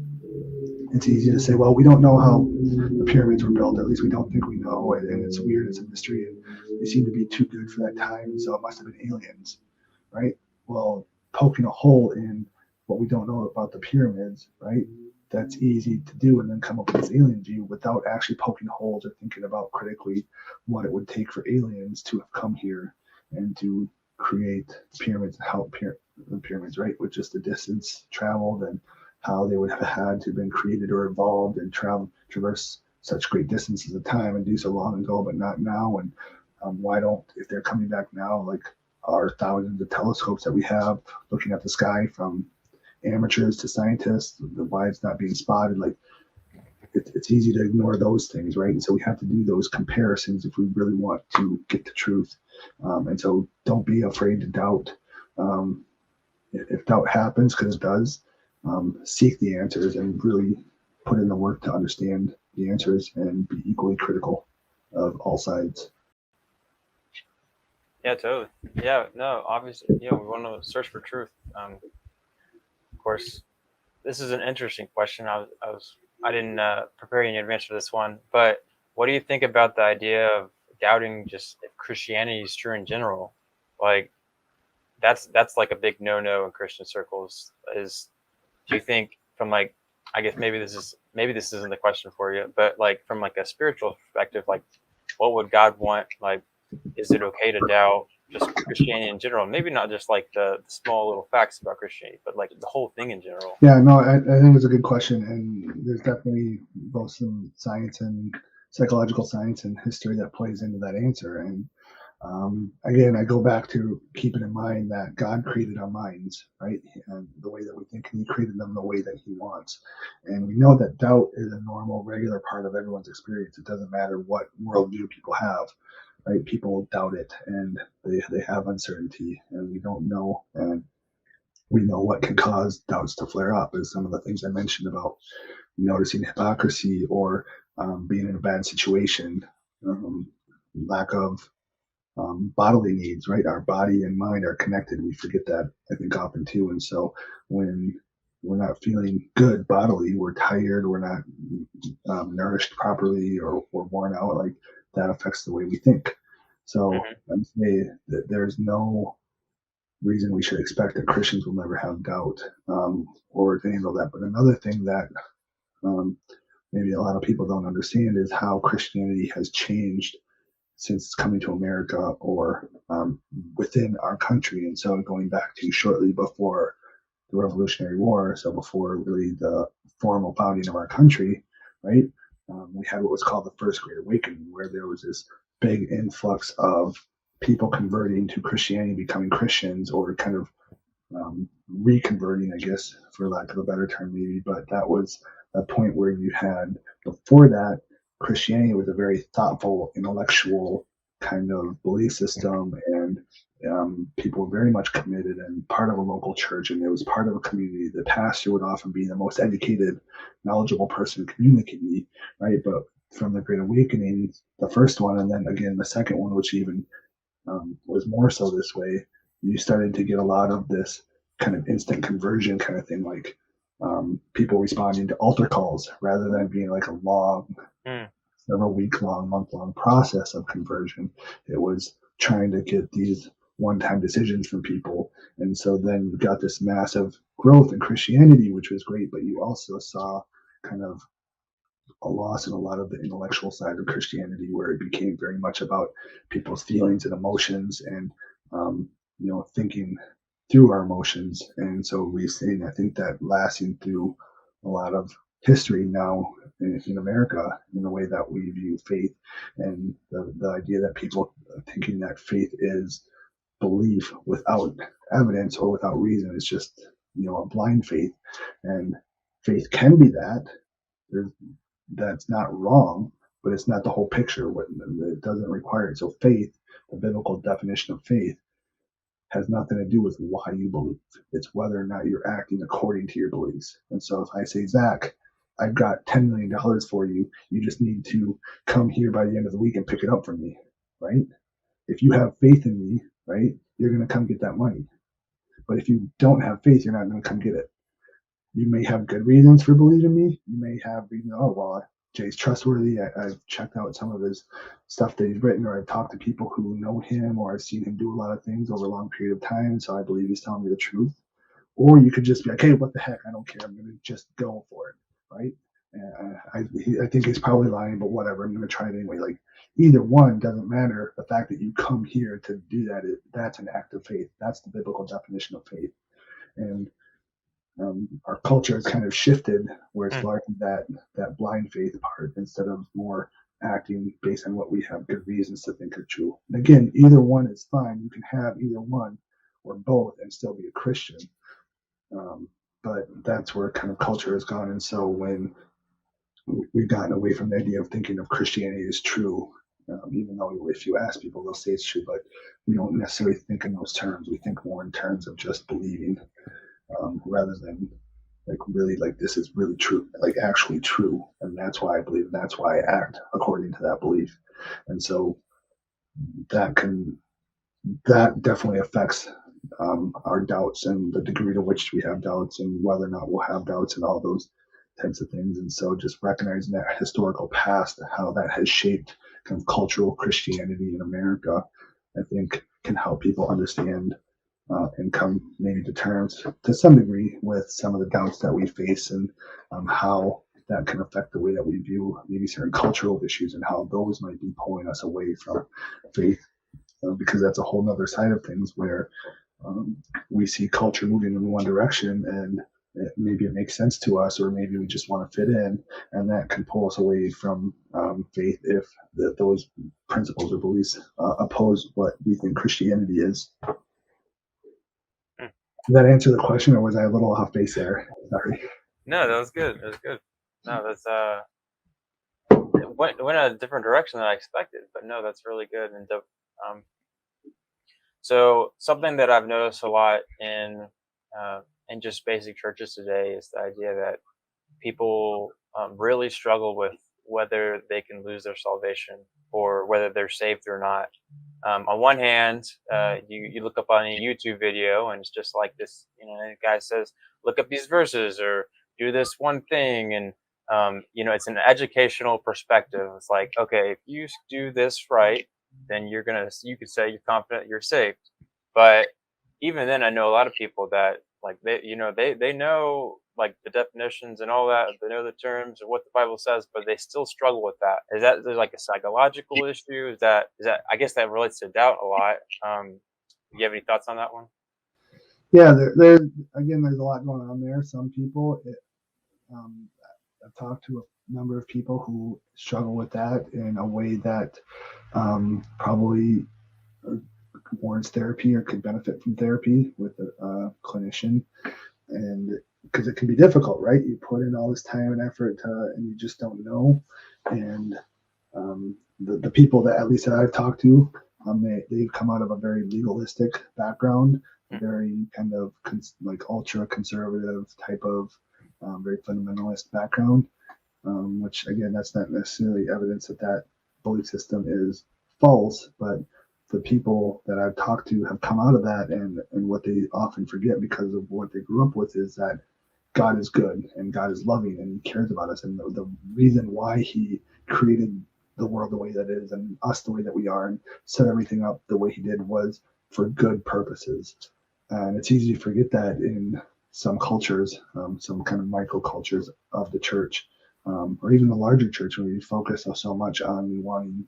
it's easy to say, well, we don't know how the pyramids were built. At least we don't think we know, and it's weird. It's a mystery, and they seem to be too good for that time, so it must have been aliens, right? Well, poking a hole in what we don't know about the pyramids, right? That's easy to do, and then come up with this alien view without actually poking holes or thinking about critically what it would take for aliens to have come here and to create the pyramids, how the pyramids, right? With just the distance traveled and how they would have had to have been created or evolved and traverse such great distances of time and do so long ago, but not now. And why don't, if they're coming back now, like our thousands of telescopes that we have looking at the sky, from amateurs to scientists, why it's not being spotted, like it's easy to ignore those things, right? And so we have to do those comparisons if we really want to get the truth. And so don't be afraid to doubt. If doubt happens, because it does, seek the answers and really put in the work to understand the answers and be equally critical of all sides. Yeah, totally. Yeah, no, obviously, we want to search for truth. Of course, this is an interesting question. I didn't prepare you in advance for this one, but what do you think about the idea of doubting just if Christianity is true in general? Like, that's like a big no-no in Christian circles. Do you think, from like, I guess maybe this isn't the question for you, but like from like a spiritual perspective, like what would God want? Like, is it okay to doubt just Christianity in general? Maybe not just like the small little facts about Christianity, but like the whole thing in general. Yeah, no, I think it's a good question, and there's definitely both some science and psychological science and history that plays into that answer. And again, I go back to keeping in mind that God created our minds, right? And the way that we think, and He created them the way that He wants. And we know that doubt is a normal, regular part of everyone's experience. It doesn't matter what worldview people have, right? People doubt it, and they have uncertainty, and we don't know. And we know what can cause doubts to flare up, is some of the things I mentioned about noticing hypocrisy, or being in a bad situation, lack of bodily needs, right? Our body and mind are connected. We forget that, I think, often too. And so when we're not feeling good bodily, we're tired, we're not nourished properly, or we're worn out, like that affects the way we think. So I'd say that there's no reason we should expect that Christians will never have doubt, or to handle that. But another thing that maybe a lot of people don't understand is how Christianity has changed since coming to America, or within our country. And so going back to shortly before the Revolutionary War, so before really the formal founding of our country, right? We had what was called the First Great Awakening, where there was this big influx of people converting to Christianity, becoming Christians, or kind of reconverting, I guess, for lack of a better term, maybe. But that was a point where you had, before that, Christianity was a very thoughtful, intellectual kind of belief system, and people were very much committed and part of a local church, and it was part of a community. The pastor would often be the most educated, knowledgeable person in the community, right? But from the Great Awakening, the first one, and then again the second one, which even was more so this way, you started to get a lot of this kind of instant conversion kind of thing, like people responding to altar calls rather than being like a long several week-long, month-long process of conversion. It was trying to get these one-time decisions from people. And so then you got this massive growth in Christianity, which was great, but you also saw kind of a loss in a lot of the intellectual side of Christianity, where it became very much about people's feelings and emotions and, thinking through our emotions. And so we've seen, I think, that lasting through a lot of history now in America, in the way that we view faith, and the idea that people thinking that faith is belief without evidence or without reason. It's just, a blind faith. And faith can be that. That's not wrong, but it's not the whole picture. It doesn't require it. So faith, the biblical definition of faith, has nothing to do with why you believe. It's whether or not you're acting according to your beliefs. And so if I say, Zach, I've got $10 million for you, you just need to come here by the end of the week and pick it up from me, right? If you have faith in me, right, you're going to come get that money. But if you don't have faith, you're not going to come get it. You may have good reasons for believing me. You may have reasons, oh, well, Jay's trustworthy. I've checked out some of his stuff that he's written, or I've talked to people who know him, or I've seen him do a lot of things over a long period of time, and so I believe he's telling me the truth. Or you could just be like, hey, what the heck? I don't care. I'm going to just go for it, right? I think he's probably lying, but whatever. I'm going to try it anyway. Like, either one doesn't matter. The fact that you come here to do that, that's an act of faith. That's the biblical definition of faith. And our culture has kind of shifted where it's largely that blind faith part instead of more acting based on what we have good reasons to think are true. And again, either one is fine. You can have either one or both and still be a Christian. But that's where kind of culture has gone. And so when we've gotten away from the idea of thinking of Christianity as true, even though if you ask people, they'll say it's true, but we don't necessarily think in those terms. We think more in terms of just believing. Rather than like this is really true, like actually true, and that's why I believe, and that's why I act according to that belief. And so that definitely affects our doubts and the degree to which we have doubts and whether or not we'll have doubts and all those types of things. And so just recognizing that historical past, how that has shaped kind of cultural Christianity in America, I think can help people understand and come maybe to terms to some degree with some of the doubts that we face, and how that can affect the way that we view maybe certain cultural issues and how those might be pulling us away from faith, because that's a whole nother side of things where we see culture moving in one direction, and maybe it makes sense to us, or maybe we just want to fit in, and that can pull us away from faith if those principles or beliefs oppose what we think Christianity is. Did that answer the question, or was I a little off base there? Sorry. No, that was good. That was good. No, that's it went in a different direction than I expected, but no, that's really good. And so something that I've noticed a lot in just basic churches today is the idea that people really struggle with whether they can lose their salvation or whether they're saved or not. On one hand, you look up on a YouTube video and it's just like this, the guy says, look up these verses or do this one thing. And, it's an educational perspective. It's like, okay, if you do this right, then you could say you're confident you're saved. But even then, I know a lot of people that like, they know like the definitions and all that, they know the terms and what the Bible says, but they still struggle with that. Is that there's like a psychological issue? Is that I guess that relates to doubt a lot. You have any thoughts on that one? Yeah, there's a lot going on there. Some people, I've talked to a number of people who struggle with that in a way that probably warrants therapy or could benefit from therapy with a clinician. And because it can be difficult, right? You put in all this time and effort and you just don't know. And the people that at least that I've talked to, they've come out of a very legalistic background, very kind of like ultra conservative type of very fundamentalist background, which again, that's not necessarily evidence that belief system is false, but the people that I've talked to have come out of that, and what they often forget because of what they grew up with is that God is good and God is loving and he cares about us. And the reason why he created the world the way that it is and us the way that we are, and set everything up the way he did was for good purposes. And it's easy to forget that in some cultures, some kind of microcultures of the church, or even the larger church, where we focus so much on wanting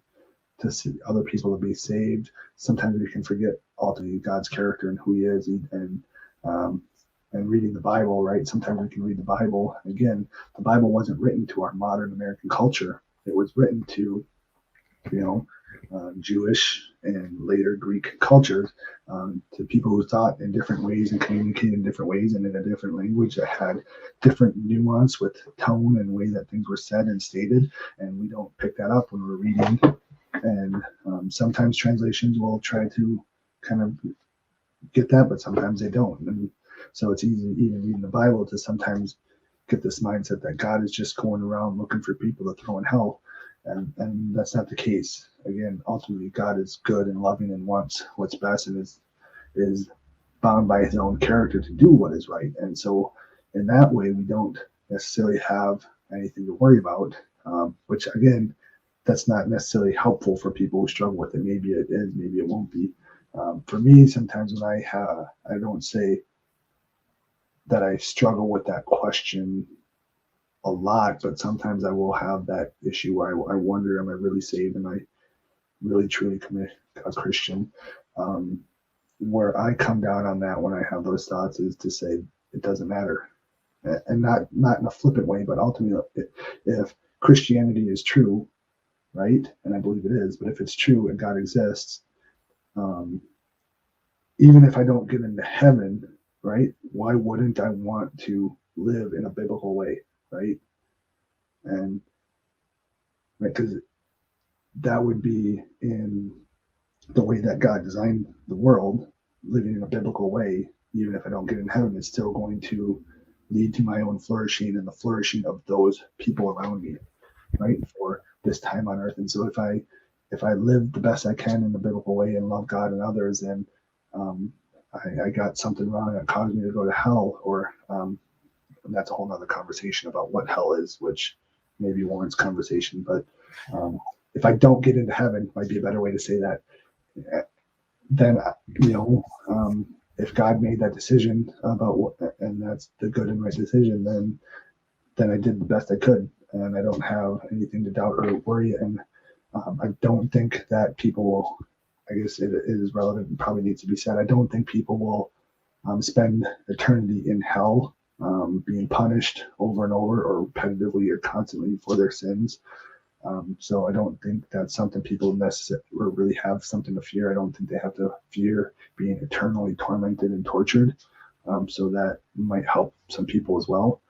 to see other people to be saved. Sometimes we can forget ultimately God's character and who he is, and reading the Bible, right? Sometimes we can read the Bible. Again, the Bible wasn't written to our modern American culture. It was written to, Jewish and later Greek cultures, to people who thought in different ways and communicated in different ways and in a different language that had different nuance with tone and way that things were said and stated. And we don't pick that up when we're reading. And sometimes translations will try to kind of get that, but sometimes they don't. And so it's easy, even reading the Bible, to sometimes get this mindset that God is just going around looking for people to throw in hell. And that's not the case. Again, ultimately, God is good and loving and wants what's best, and is bound by his own character to do what is right. And so in that way, we don't necessarily have anything to worry about, which, again, that's not necessarily helpful for people who struggle with it. Maybe it is, maybe it won't be. For me, sometimes when I don't say that I struggle with that question a lot, but sometimes I will have that issue where I wonder, am I really saved? Am I really truly a Christian? Where I come down on that when I have those thoughts is to say it doesn't matter, and not in a flippant way, but ultimately, if Christianity is true, right, and I believe it is, but if it's true and God exists, even if I don't get into heaven, right, why wouldn't I want to live in a biblical way, right? And because that would be in the way that God designed the world, living in a biblical way. Even if I don't get in heaven, it's still going to lead to my own flourishing and the flourishing of those people around me, right, for this time on earth. And so if I live the best I can in the biblical way and love God and others, then I got something wrong that caused me to go to hell, or that's a whole nother conversation about what hell is, which maybe warrants conversation. But if I don't get into heaven, might be a better way to say that, then, if God made that decision about what, and that's the good and right decision, then I did the best I could, and I don't have anything to doubt or worry. And I don't think that people will, I guess it is relevant and probably needs to be said, I don't think people will spend eternity in hell, being punished over and over or repetitively or constantly for their sins. So I don't think that's something people necessarily or really have something to fear. I don't think they have to fear being eternally tormented and tortured. So that might help some people as well.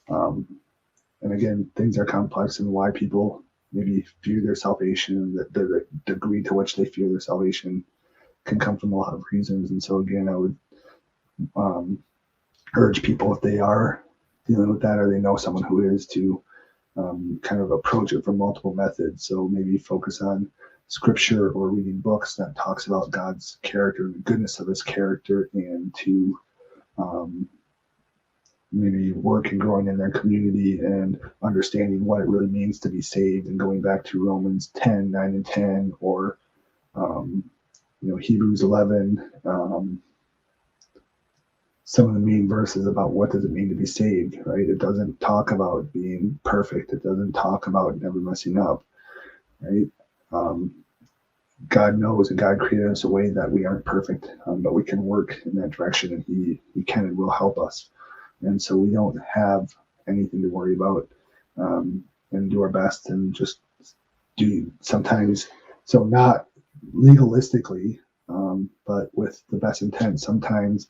And again, things are complex, and why people maybe fear their salvation, and the degree to which they fear their salvation can come from a lot of reasons. And so again, I would urge people, if they are dealing with that or they know someone who is, to kind of approach it from multiple methods. So maybe focus on scripture or reading books that talks about God's character and the goodness of his character, and to maybe work and growing in their community and understanding what it really means to be saved, and going back to Romans 10, 9 and 10, or Hebrews 11, some of the main verses about what does it mean to be saved, right? It doesn't talk about being perfect. It doesn't talk about never messing up, right? God knows, and God created us a way that we aren't perfect, but we can work in that direction, and he can and will help us. And so we don't have anything to worry about, and do our best, and just do sometimes, so not legalistically, but with the best intent. Sometimes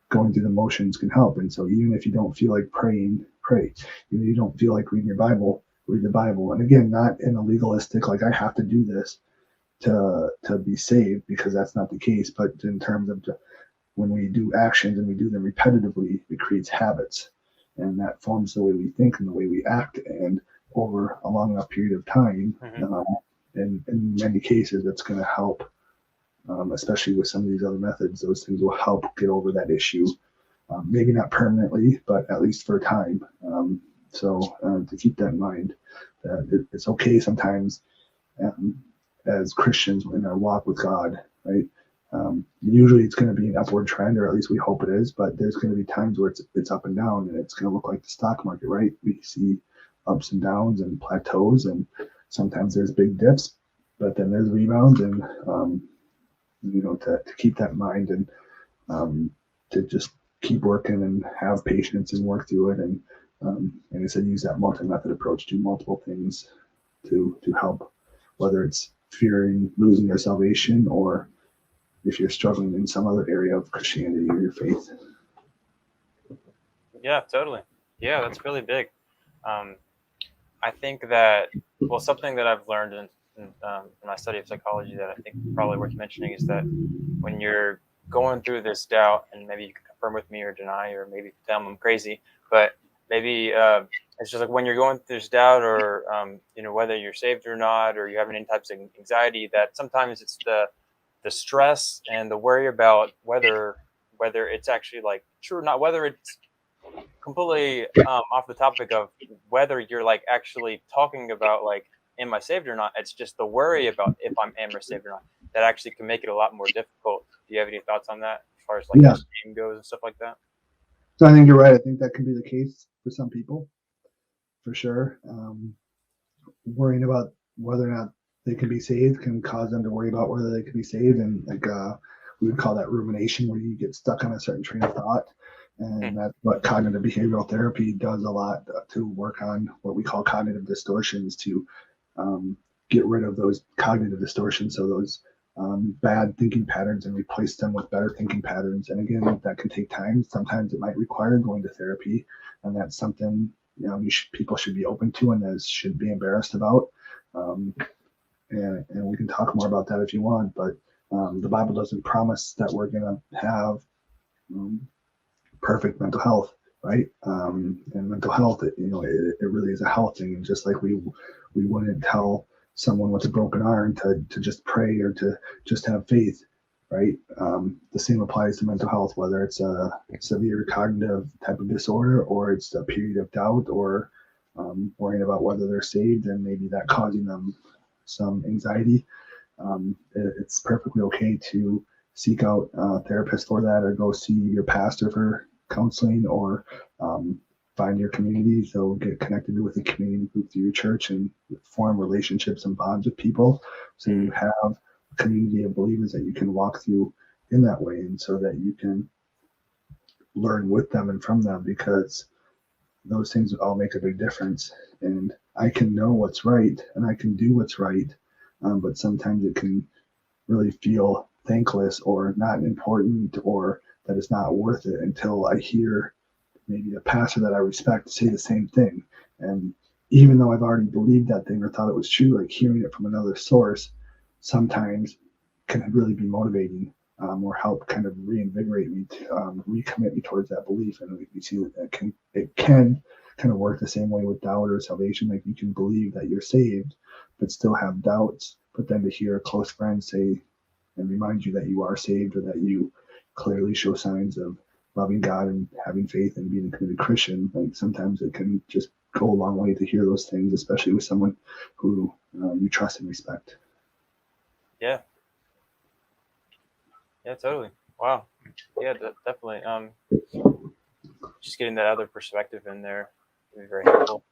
going through the motions can help. And so even if you don't feel like praying, pray. Even if you don't feel like reading your Bible, read the Bible. And again, not in a legalistic, like I have to do this to be saved, because that's not the case. But in terms of when we do actions and we do them repetitively, it creates habits, and that forms the way we think and the way we act. And over a long enough period of time, in many cases, it's going to help. Especially with some of these other methods, those things will help get over that issue. Maybe not permanently, but at least for a time. So to keep that in mind, that it's okay sometimes as Christians in our walk with God, right? Usually it's going to be an upward trend, or at least we hope it is, but there's going to be times where it's up and down, and it's going to look like the stock market, right? We see ups and downs and plateaus, and sometimes there's big dips, but then there's rebounds, and to keep that in mind, and to just keep working and have patience and work through it, and I said, use that multi-method approach, do multiple things to help, whether it's fearing losing your salvation, or if you're struggling in some other area of Christianity or your faith. Yeah, totally. Yeah, that's really big. I think that, well, something that I've learned in my study of psychology that I think probably worth mentioning is that when you're going through this doubt, and maybe you can confirm with me or deny, or maybe tell them I'm crazy, but maybe it's just like when you're going through this doubt, or whether you're saved or not, or you're having any types of anxiety, that sometimes it's the stress and the worry about whether it's actually like true or not, whether it's completely off the topic of whether you're like actually talking about like, am I saved or not? It's just the worry about if I'm am or saved or not that actually can make it a lot more difficult. Do you have any thoughts on that as far as like Yeah. shame goes and stuff like that? So I think you're right. I think that can be the case for some people, for sure. Worrying about whether or not they can be saved can cause them to worry about whether they can be saved, and we would call that rumination, where you get stuck on a certain train of thought. And that's what cognitive behavioral therapy does a lot, to work on what we call cognitive distortions, to get rid of those cognitive distortions, so those bad thinking patterns, and replace them with better thinking patterns. And again, that can take time. Sometimes it might require going to therapy, and that's something people should be open to, and as should be embarrassed about. And we can talk more about that if you want, but the Bible doesn't promise that we're going to have perfect mental health, right? And mental health, it really is a health thing. And just like we wouldn't tell someone with a broken arm to just pray, or to just have faith, right? The same applies to mental health, whether it's a severe cognitive type of disorder, or it's a period of doubt, or worrying about whether they're saved, and maybe that causing them some anxiety. It's perfectly okay to seek out a therapist for that, or go see your pastor for counseling, or find your community. So get connected with a community group through your church, and form relationships and bonds with people, so you have a community of believers that you can walk through in that way, and so that you can learn with them and from them, because those things all make a big difference. And I can know what's right, and I can do what's right, but sometimes it can really feel thankless, or not important, or that it's not worth it, until I hear maybe a pastor that I respect say the same thing. And even though I've already believed that thing or thought it was true, like hearing it from another source sometimes can really be motivating, or help kind of reinvigorate me, to recommit me towards that belief. And we see that it can kind of work the same way with doubt or salvation. Like, you can believe that you're saved, but still have doubts. But then to hear a close friend say and remind you that you are saved, or that you clearly show signs of loving God and having faith and being a committed Christian, like, sometimes it can just go a long way to hear those things, especially with someone who you trust and respect. Yeah. Yeah, totally. Wow. Yeah, definitely. Just getting that other perspective in there would be very helpful.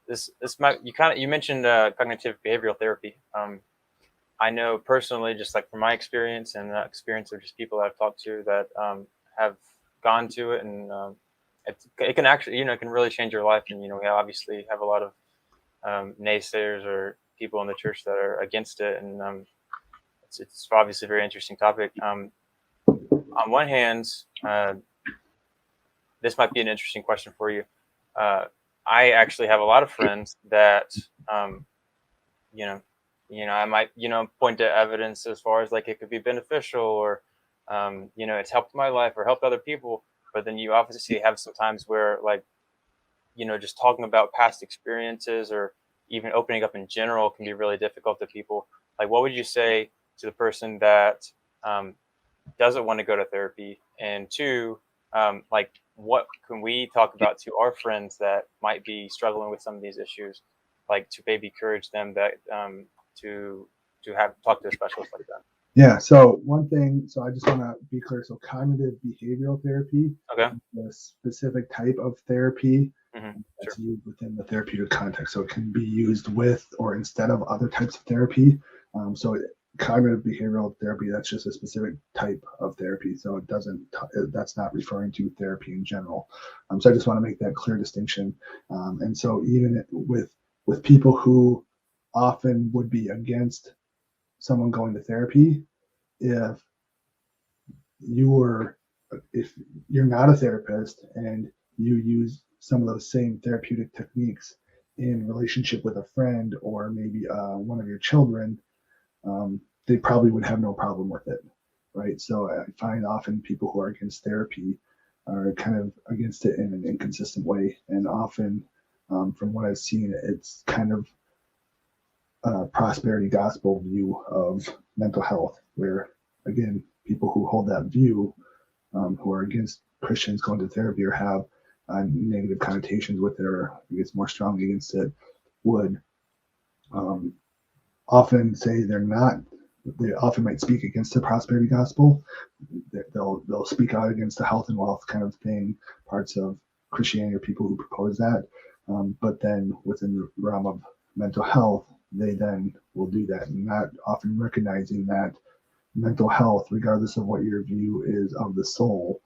This might, you mentioned cognitive behavioral therapy. I know personally, just like from my experience and the experience of just people I've talked to that have gone to it, and it can actually, it can really change your life. And we obviously have a lot of naysayers or people in the church that are against it, and it's obviously a very interesting topic. On one hand, this might be an interesting question for you. I actually have a lot of friends that, I might, point to evidence as far as like it could be beneficial, or, it's helped my life or helped other people. But then you obviously have some times where, like, just talking about past experiences, or even opening up in general, can be really difficult to people. Like, what would you say to the person that doesn't want to go to therapy? And two, what can we talk about to our friends that might be struggling with some of these issues? like to maybe encourage them that to have talk to a specialist like that? Yeah. So one thing, so I just want to be clear. So cognitive behavioral therapy, Okay. the specific type of therapy Mm-hmm. Sure. that's used within the therapeutic context. So it can be used with or instead of other types of therapy. Cognitive behavioral therapy, that's just a specific type of therapy. So it doesn't, that's not referring to therapy in general. So I just want to make that clear distinction. And so even with people who often would be against someone going to therapy, if if you're not a therapist and you use some of those same therapeutic techniques in relationship with a friend or maybe one of your children, they probably would have no problem with it, right? So I find often people who are against therapy are kind of against it in an inconsistent way, and often from what I've seen, it's kind of a prosperity gospel view of mental health, where again, people who hold that view, who are against Christians going to therapy or have negative connotations with it, or I guess more strongly against it, would often say they're not. They often might speak against the prosperity gospel. They'll speak out against the health and wealth kind of thing, parts of Christianity or people who propose that. But then within the realm of mental health, they then will do that, and not often recognizing that mental health, regardless of what your view is of the soul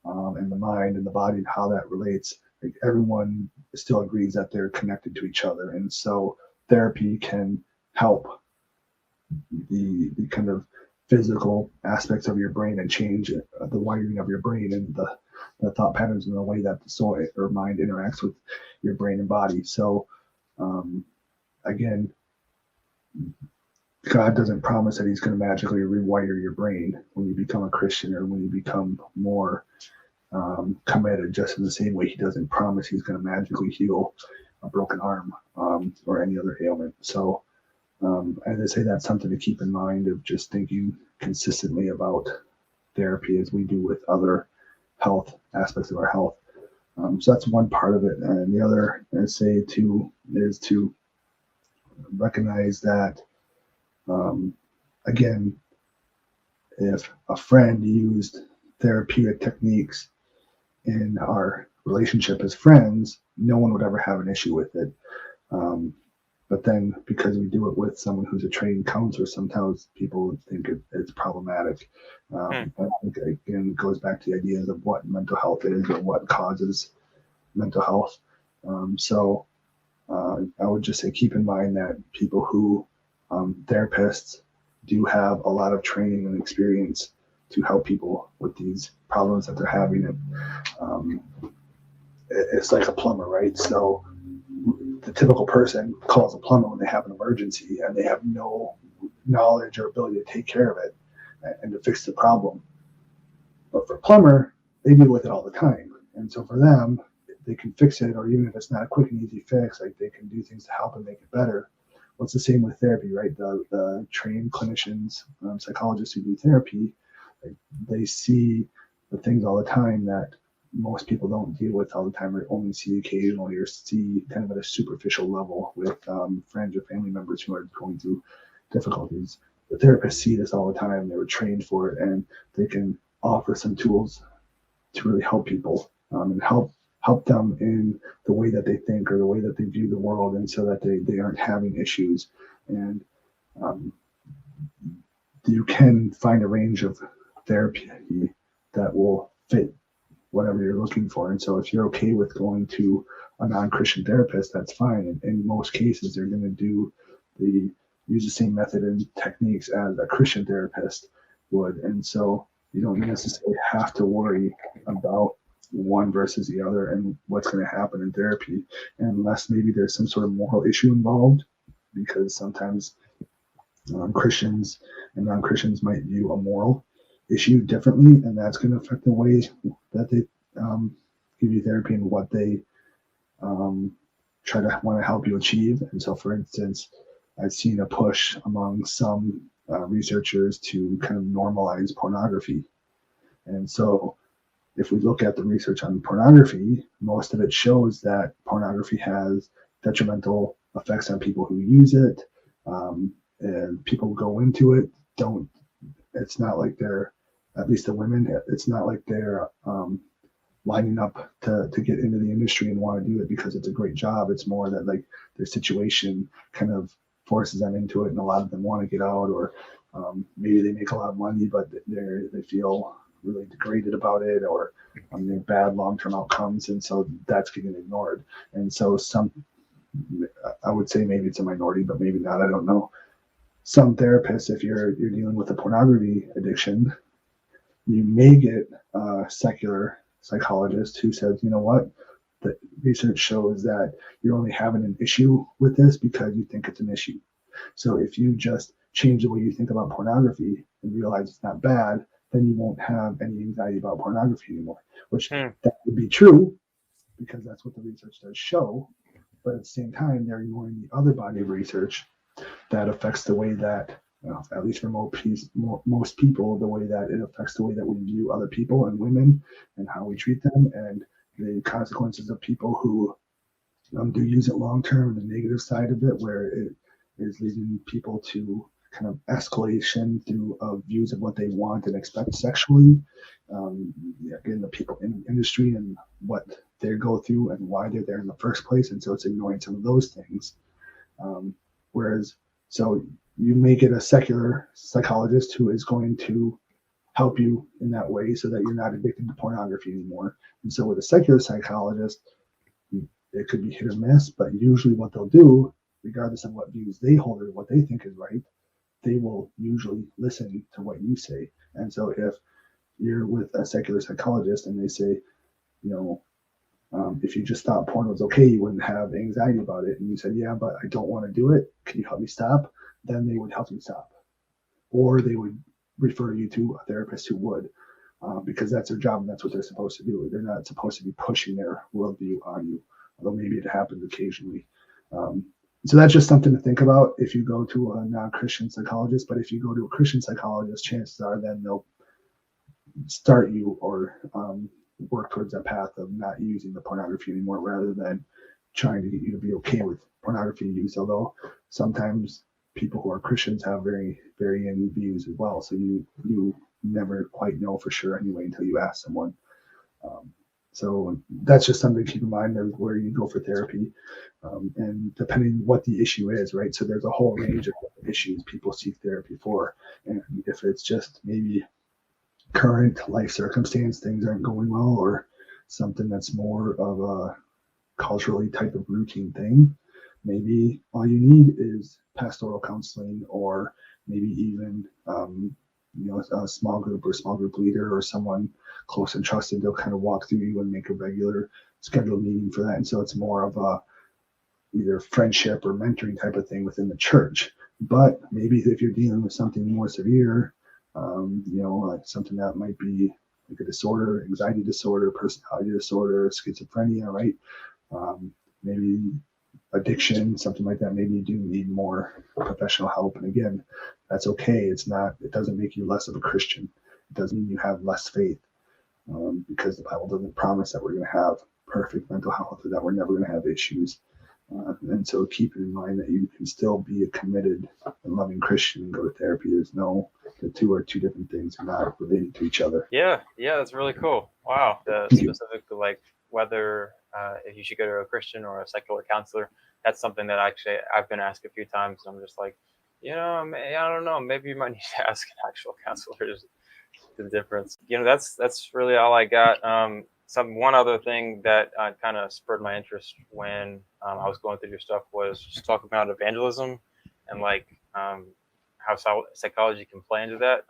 and the mind and the body and how that relates, like everyone still agrees that they're connected to each other. And so therapy can help the kind of physical aspects of your brain and change the wiring of your brain and the thought patterns and the way that the soul or mind interacts with your brain and body. So again, God doesn't promise that he's going to magically rewire your brain when you become a Christian or when you become more committed, just in the same way he doesn't promise he's going to magically heal a broken arm or any other ailment. So as I say, that's something to keep in mind, of just thinking consistently about therapy as we do with other health aspects of our health. So that's one part of it. And the other, I say, is to recognize that, again, if a friend used therapeutic techniques in our relationship as friends, no one would ever have an issue with it. But then because we do it with someone who's a trained counselor, sometimes people think it's problematic. I think, again, it goes back to the ideas of what mental health is or what causes mental health. So I would just say keep in mind that people who, therapists, do have a lot of training and experience to help people with these problems that they're having. And it's like a plumber, right? So the typical person calls a plumber when they have an emergency and they have no knowledge or ability to take care of it and to fix the problem. But for a plumber, they deal with it all the time. And so for them, they can fix it, or even if it's not a quick and easy fix, like they can do things to help and make it better. Well, it's the same with therapy, right? The trained clinicians, psychologists who do therapy, they see the things all the time that most people don't deal with all the time, or only see occasionally, or see kind of at a superficial level with friends or family members who are going through difficulties. The therapists see this all the time. They were trained for it, and they can offer some tools to really help people and help them in the way that they think or the way that they view the world, and so that they aren't having issues. And you can find a range of therapy that will fit whatever you're looking for. And so if you're okay with going to a non-Christian therapist, that's fine. And in most cases, they're going to use the same method and techniques as a Christian therapist would. And so you don't necessarily have to worry about one versus the other and what's going to happen in therapy, unless maybe there's some sort of moral issue involved, because sometimes Christians and non-Christians might view a moral issue differently, and that's going to affect the way that they give you therapy and what they try to want to help you achieve. And so, for instance, I've seen a push among some researchers to kind of normalize pornography. And so if we look at the research on pornography, most of it shows that pornography has detrimental effects on people who use it. And people go into it, it's not like they're, at least the women, it's not like they're lining up to get into the industry and want to do it because it's a great job. It's more that like their situation kind of forces them into it, and a lot of them want to get out, or maybe they make a lot of money, but they feel really degraded about it, or they're bad long-term outcomes, and so that's getting ignored. And so I would say maybe it's a minority, but maybe not. I don't know. Some therapists, if you're dealing with a pornography addiction, you may get a secular psychologist who says, you know what, the research shows that you're only having an issue with this because you think it's an issue. So if you just change the way you think about pornography and realize it's not bad, then you won't have any anxiety about pornography anymore, which that would be true because that's what the research does show. But at the same time, they're ignoring the other body of research that affects the way that, at least for most people, the way that it affects the way that we view other people and women and how we treat them, and the consequences of people who do use it long term, the negative side of it, where it is leading people to kind of escalation through views of what they want and expect sexually. Again, the people in the industry and what they go through and why they're there in the first place, and so it's ignoring some of those things. So you make it a secular psychologist who is going to help you in that way so that you're not addicted to pornography anymore. And so with a secular psychologist, it could be hit or miss, but usually what they'll do, regardless of what views they hold or what they think is right, they will usually listen to what you say. And so if you're with a secular psychologist and they say, if you just thought porn was okay, you wouldn't have anxiety about it. And you said, yeah, but I don't want to do it. Can you help me stop? Then they would help you stop. Or they would refer you to a therapist who would, because that's their job and that's what they're supposed to do. They're not supposed to be pushing their worldview on you, although maybe it happens occasionally. So that's just something to think about if you go to a non-Christian psychologist. But if you go to a Christian psychologist, chances are then they'll start you or work towards that path of not using the pornography anymore, rather than trying to get you to be okay with pornography use. Although sometimes people who are Christians have very varying views as well. So you never quite know for sure anyway until you ask someone. So that's just something to keep in mind of where you go for therapy, and depending what the issue is, right? So there's a whole range of issues people seek therapy for. And if it's just maybe current life circumstance, things aren't going well, or something that's more of a culturally type of routine thing, maybe all you need is pastoral counseling, or maybe even a small group or small group leader or someone close and trusted. They'll kind of walk through you and make a regular scheduled meeting for that. And so it's more of a either friendship or mentoring type of thing within the church. But maybe if you're dealing with something more severe, like something that might be like a disorder, anxiety disorder, personality disorder, schizophrenia, right? Maybe addiction, something like that. Maybe you do need more professional help. And again, that's okay. It doesn't make you less of a Christian. It doesn't mean you have less faith, because the Bible doesn't promise that we're going to have perfect mental health or that we're never going to have issues. And so keep in mind that you can still be a committed and loving Christian and go to therapy. The two are two different things. They're not related to each other. Yeah, that's really cool. Wow. The specific, like whether if you should go to a Christian or a secular counselor, that's something that actually I've been asked a few times. I'm just like, I don't know, maybe you might need to ask an actual counselor the difference. That's really all I got. One other thing that kind of spurred my interest when I was going through your stuff was just talking about evangelism and like how psychology can play into that.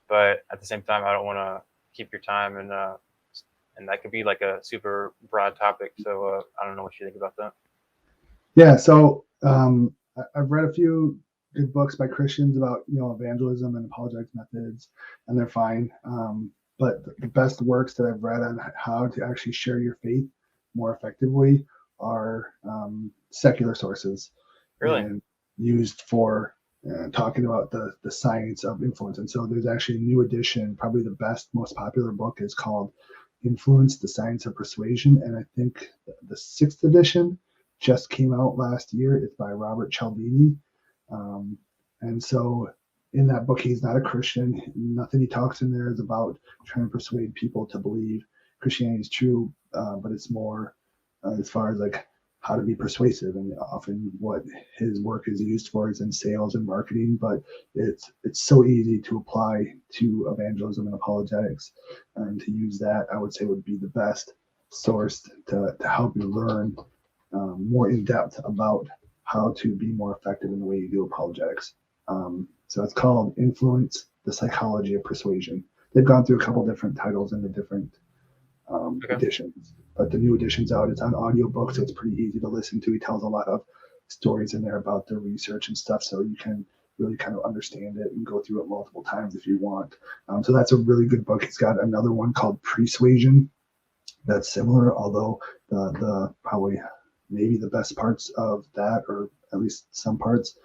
But at the same time, I don't want to keep your time, and that could be like a super broad topic. So I don't know what you think about that. Yeah. So I've read a few good books by Christians about evangelism and apologetics methods, and they're fine. But the best works that I've read on how to actually share your faith more effectively are secular sources. Really? And used for talking about the science of influence. And so there's actually a new edition. Probably the best, most popular book is called Influence, the Science of Persuasion. And I think the 6th edition just came out last year. It's by Robert Cialdini. And so in that book, he's not a Christian. Nothing he talks in there is about trying to persuade people to believe Christianity is true, but it's more as far as like how to be persuasive, and often what his work is used for is in sales and marketing, but it's so easy to apply to evangelism and apologetics, and to use that, I would say, would be the best source to help you learn more in depth about how to be more effective in the way you do apologetics. So it's called Influence, the Psychology of Persuasion. They've gone through a couple different titles in the different editions, but the new edition's out. It's on audiobook, so it's pretty easy to listen to. He tells a lot of stories in there about the research and stuff, so you can really kind of understand it and go through it multiple times if you want. So that's a really good book. He's got another one called Persuasion that's similar, although the probably maybe the best parts of that, or at least some parts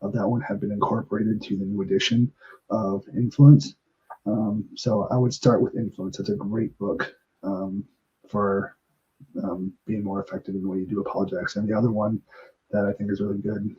of that one, have been incorporated to the new edition of Influence. So I would start with Influence. It's a great book for being more effective in the way you do apologetics. And the other one that I think is really good,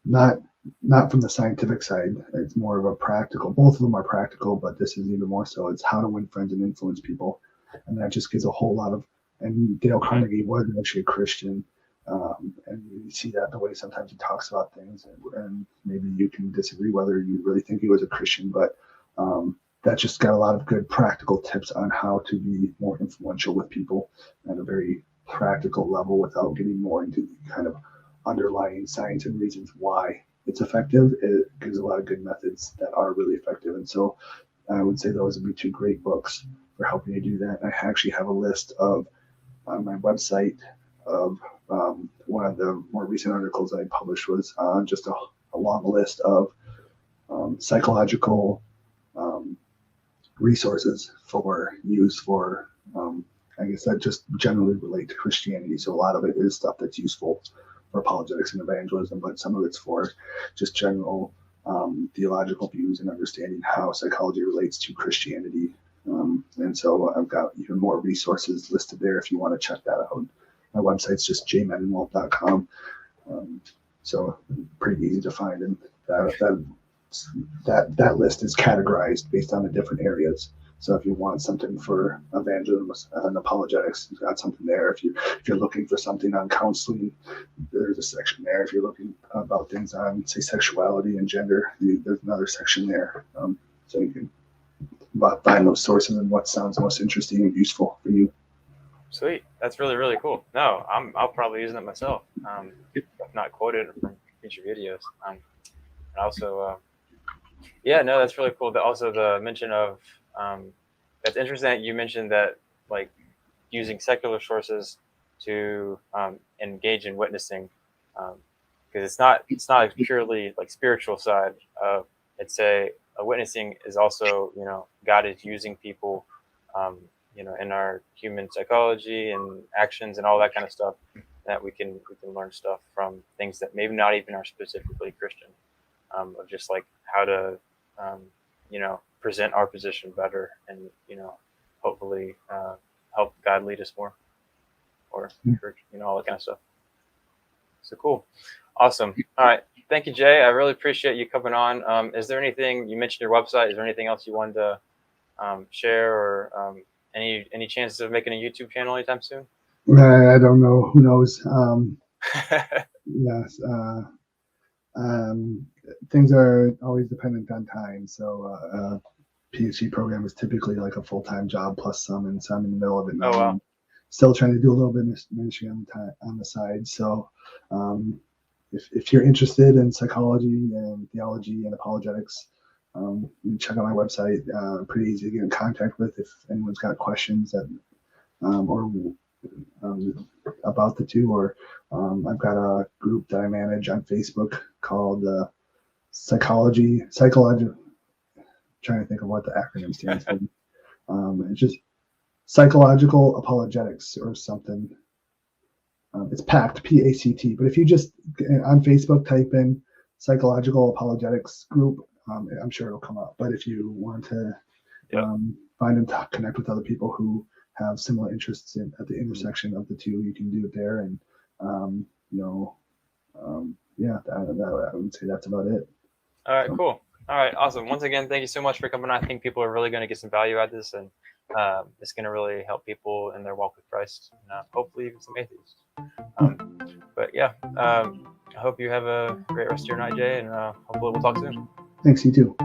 not from the scientific side, it's more of a practical. Both of them are practical, but this is even more so. It's How to Win Friends and Influence People, and that just gives a whole lot of. And Dale Carnegie wasn't actually a Christian, and you see that the way sometimes he talks about things, and maybe you can disagree whether you really think he was a Christian, but that just got a lot of good practical tips on how to be more influential with people at a very practical level without getting more into kind of underlying science and reasons why it's effective. It gives a lot of good methods that are really effective. And so I would say those would be two great books for helping you do that. And I actually have a list of on my website of one of the more recent articles I published was just a long list of psychological resources for use for, I guess that just generally relate to Christianity. So a lot of it is stuff that's useful for apologetics and evangelism, but some of it's for just general theological views and understanding how psychology relates to Christianity. And so I've got even more resources listed there if you want to check that out. My website's just jmedenwaldt.com. So pretty easy to find, and that list is categorized based on the different areas. So if you want something for evangelism and apologetics, you've got something there. If you're looking for something on counseling, there's a section there. If you're looking about things on, say, sexuality and gender, there's another section there. So you can find those sources and what sounds most interesting and useful for you. Sweet, that's really, really cool. No, I'll probably use it myself. If not quoted from future videos. And also, yeah, no, that's really cool. Also, the mention of that's interesting that you mentioned that, like, using secular sources to engage in witnessing, because it's not a purely like spiritual side. It's a witnessing is also, God is using people, in our human psychology and actions and all that kind of stuff, that we can learn stuff from things that maybe not even are specifically Christian, of just like how to present our position better, and hopefully help God lead us more, or encourage, all that kind of stuff. So cool, awesome. All right, thank you, Jay. I really appreciate you coming on. Is there anything, you mentioned your website, is there anything else you wanted to share, or any chances of making a YouTube channel anytime soon? I don't know. Who knows? Yes. Things are always dependent on time. So a PhD program is typically like a full-time job plus some, and so I'm in the middle of it now. Oh, wow. Still trying to do a little bit of ministry on the side. So if you're interested in psychology and theology and apologetics, check out my website. Pretty easy to get in contact with if anyone's got questions that or about the two, or I've got a group that I manage on Facebook called Psychology. Trying to think of what the acronym stands for. It's just Psychological Apologetics or something. It's PACT, P-A-C-T. But if you just on Facebook type in Psychological Apologetics Group, I'm sure it'll come up. But if you want to find and connect with other people who have similar interests at the intersection of the two, you can do it there. And You know, yeah, I would say that's about it. All right, So, cool. All right, awesome. Once again, thank you so much for coming on. I think people are really going to get some value out of this, and it's going to really help people in their walk with Christ, and hopefully even some atheists. But yeah, I hope you have a great rest of your night, Jay, and hopefully we'll talk soon. thanks, you too.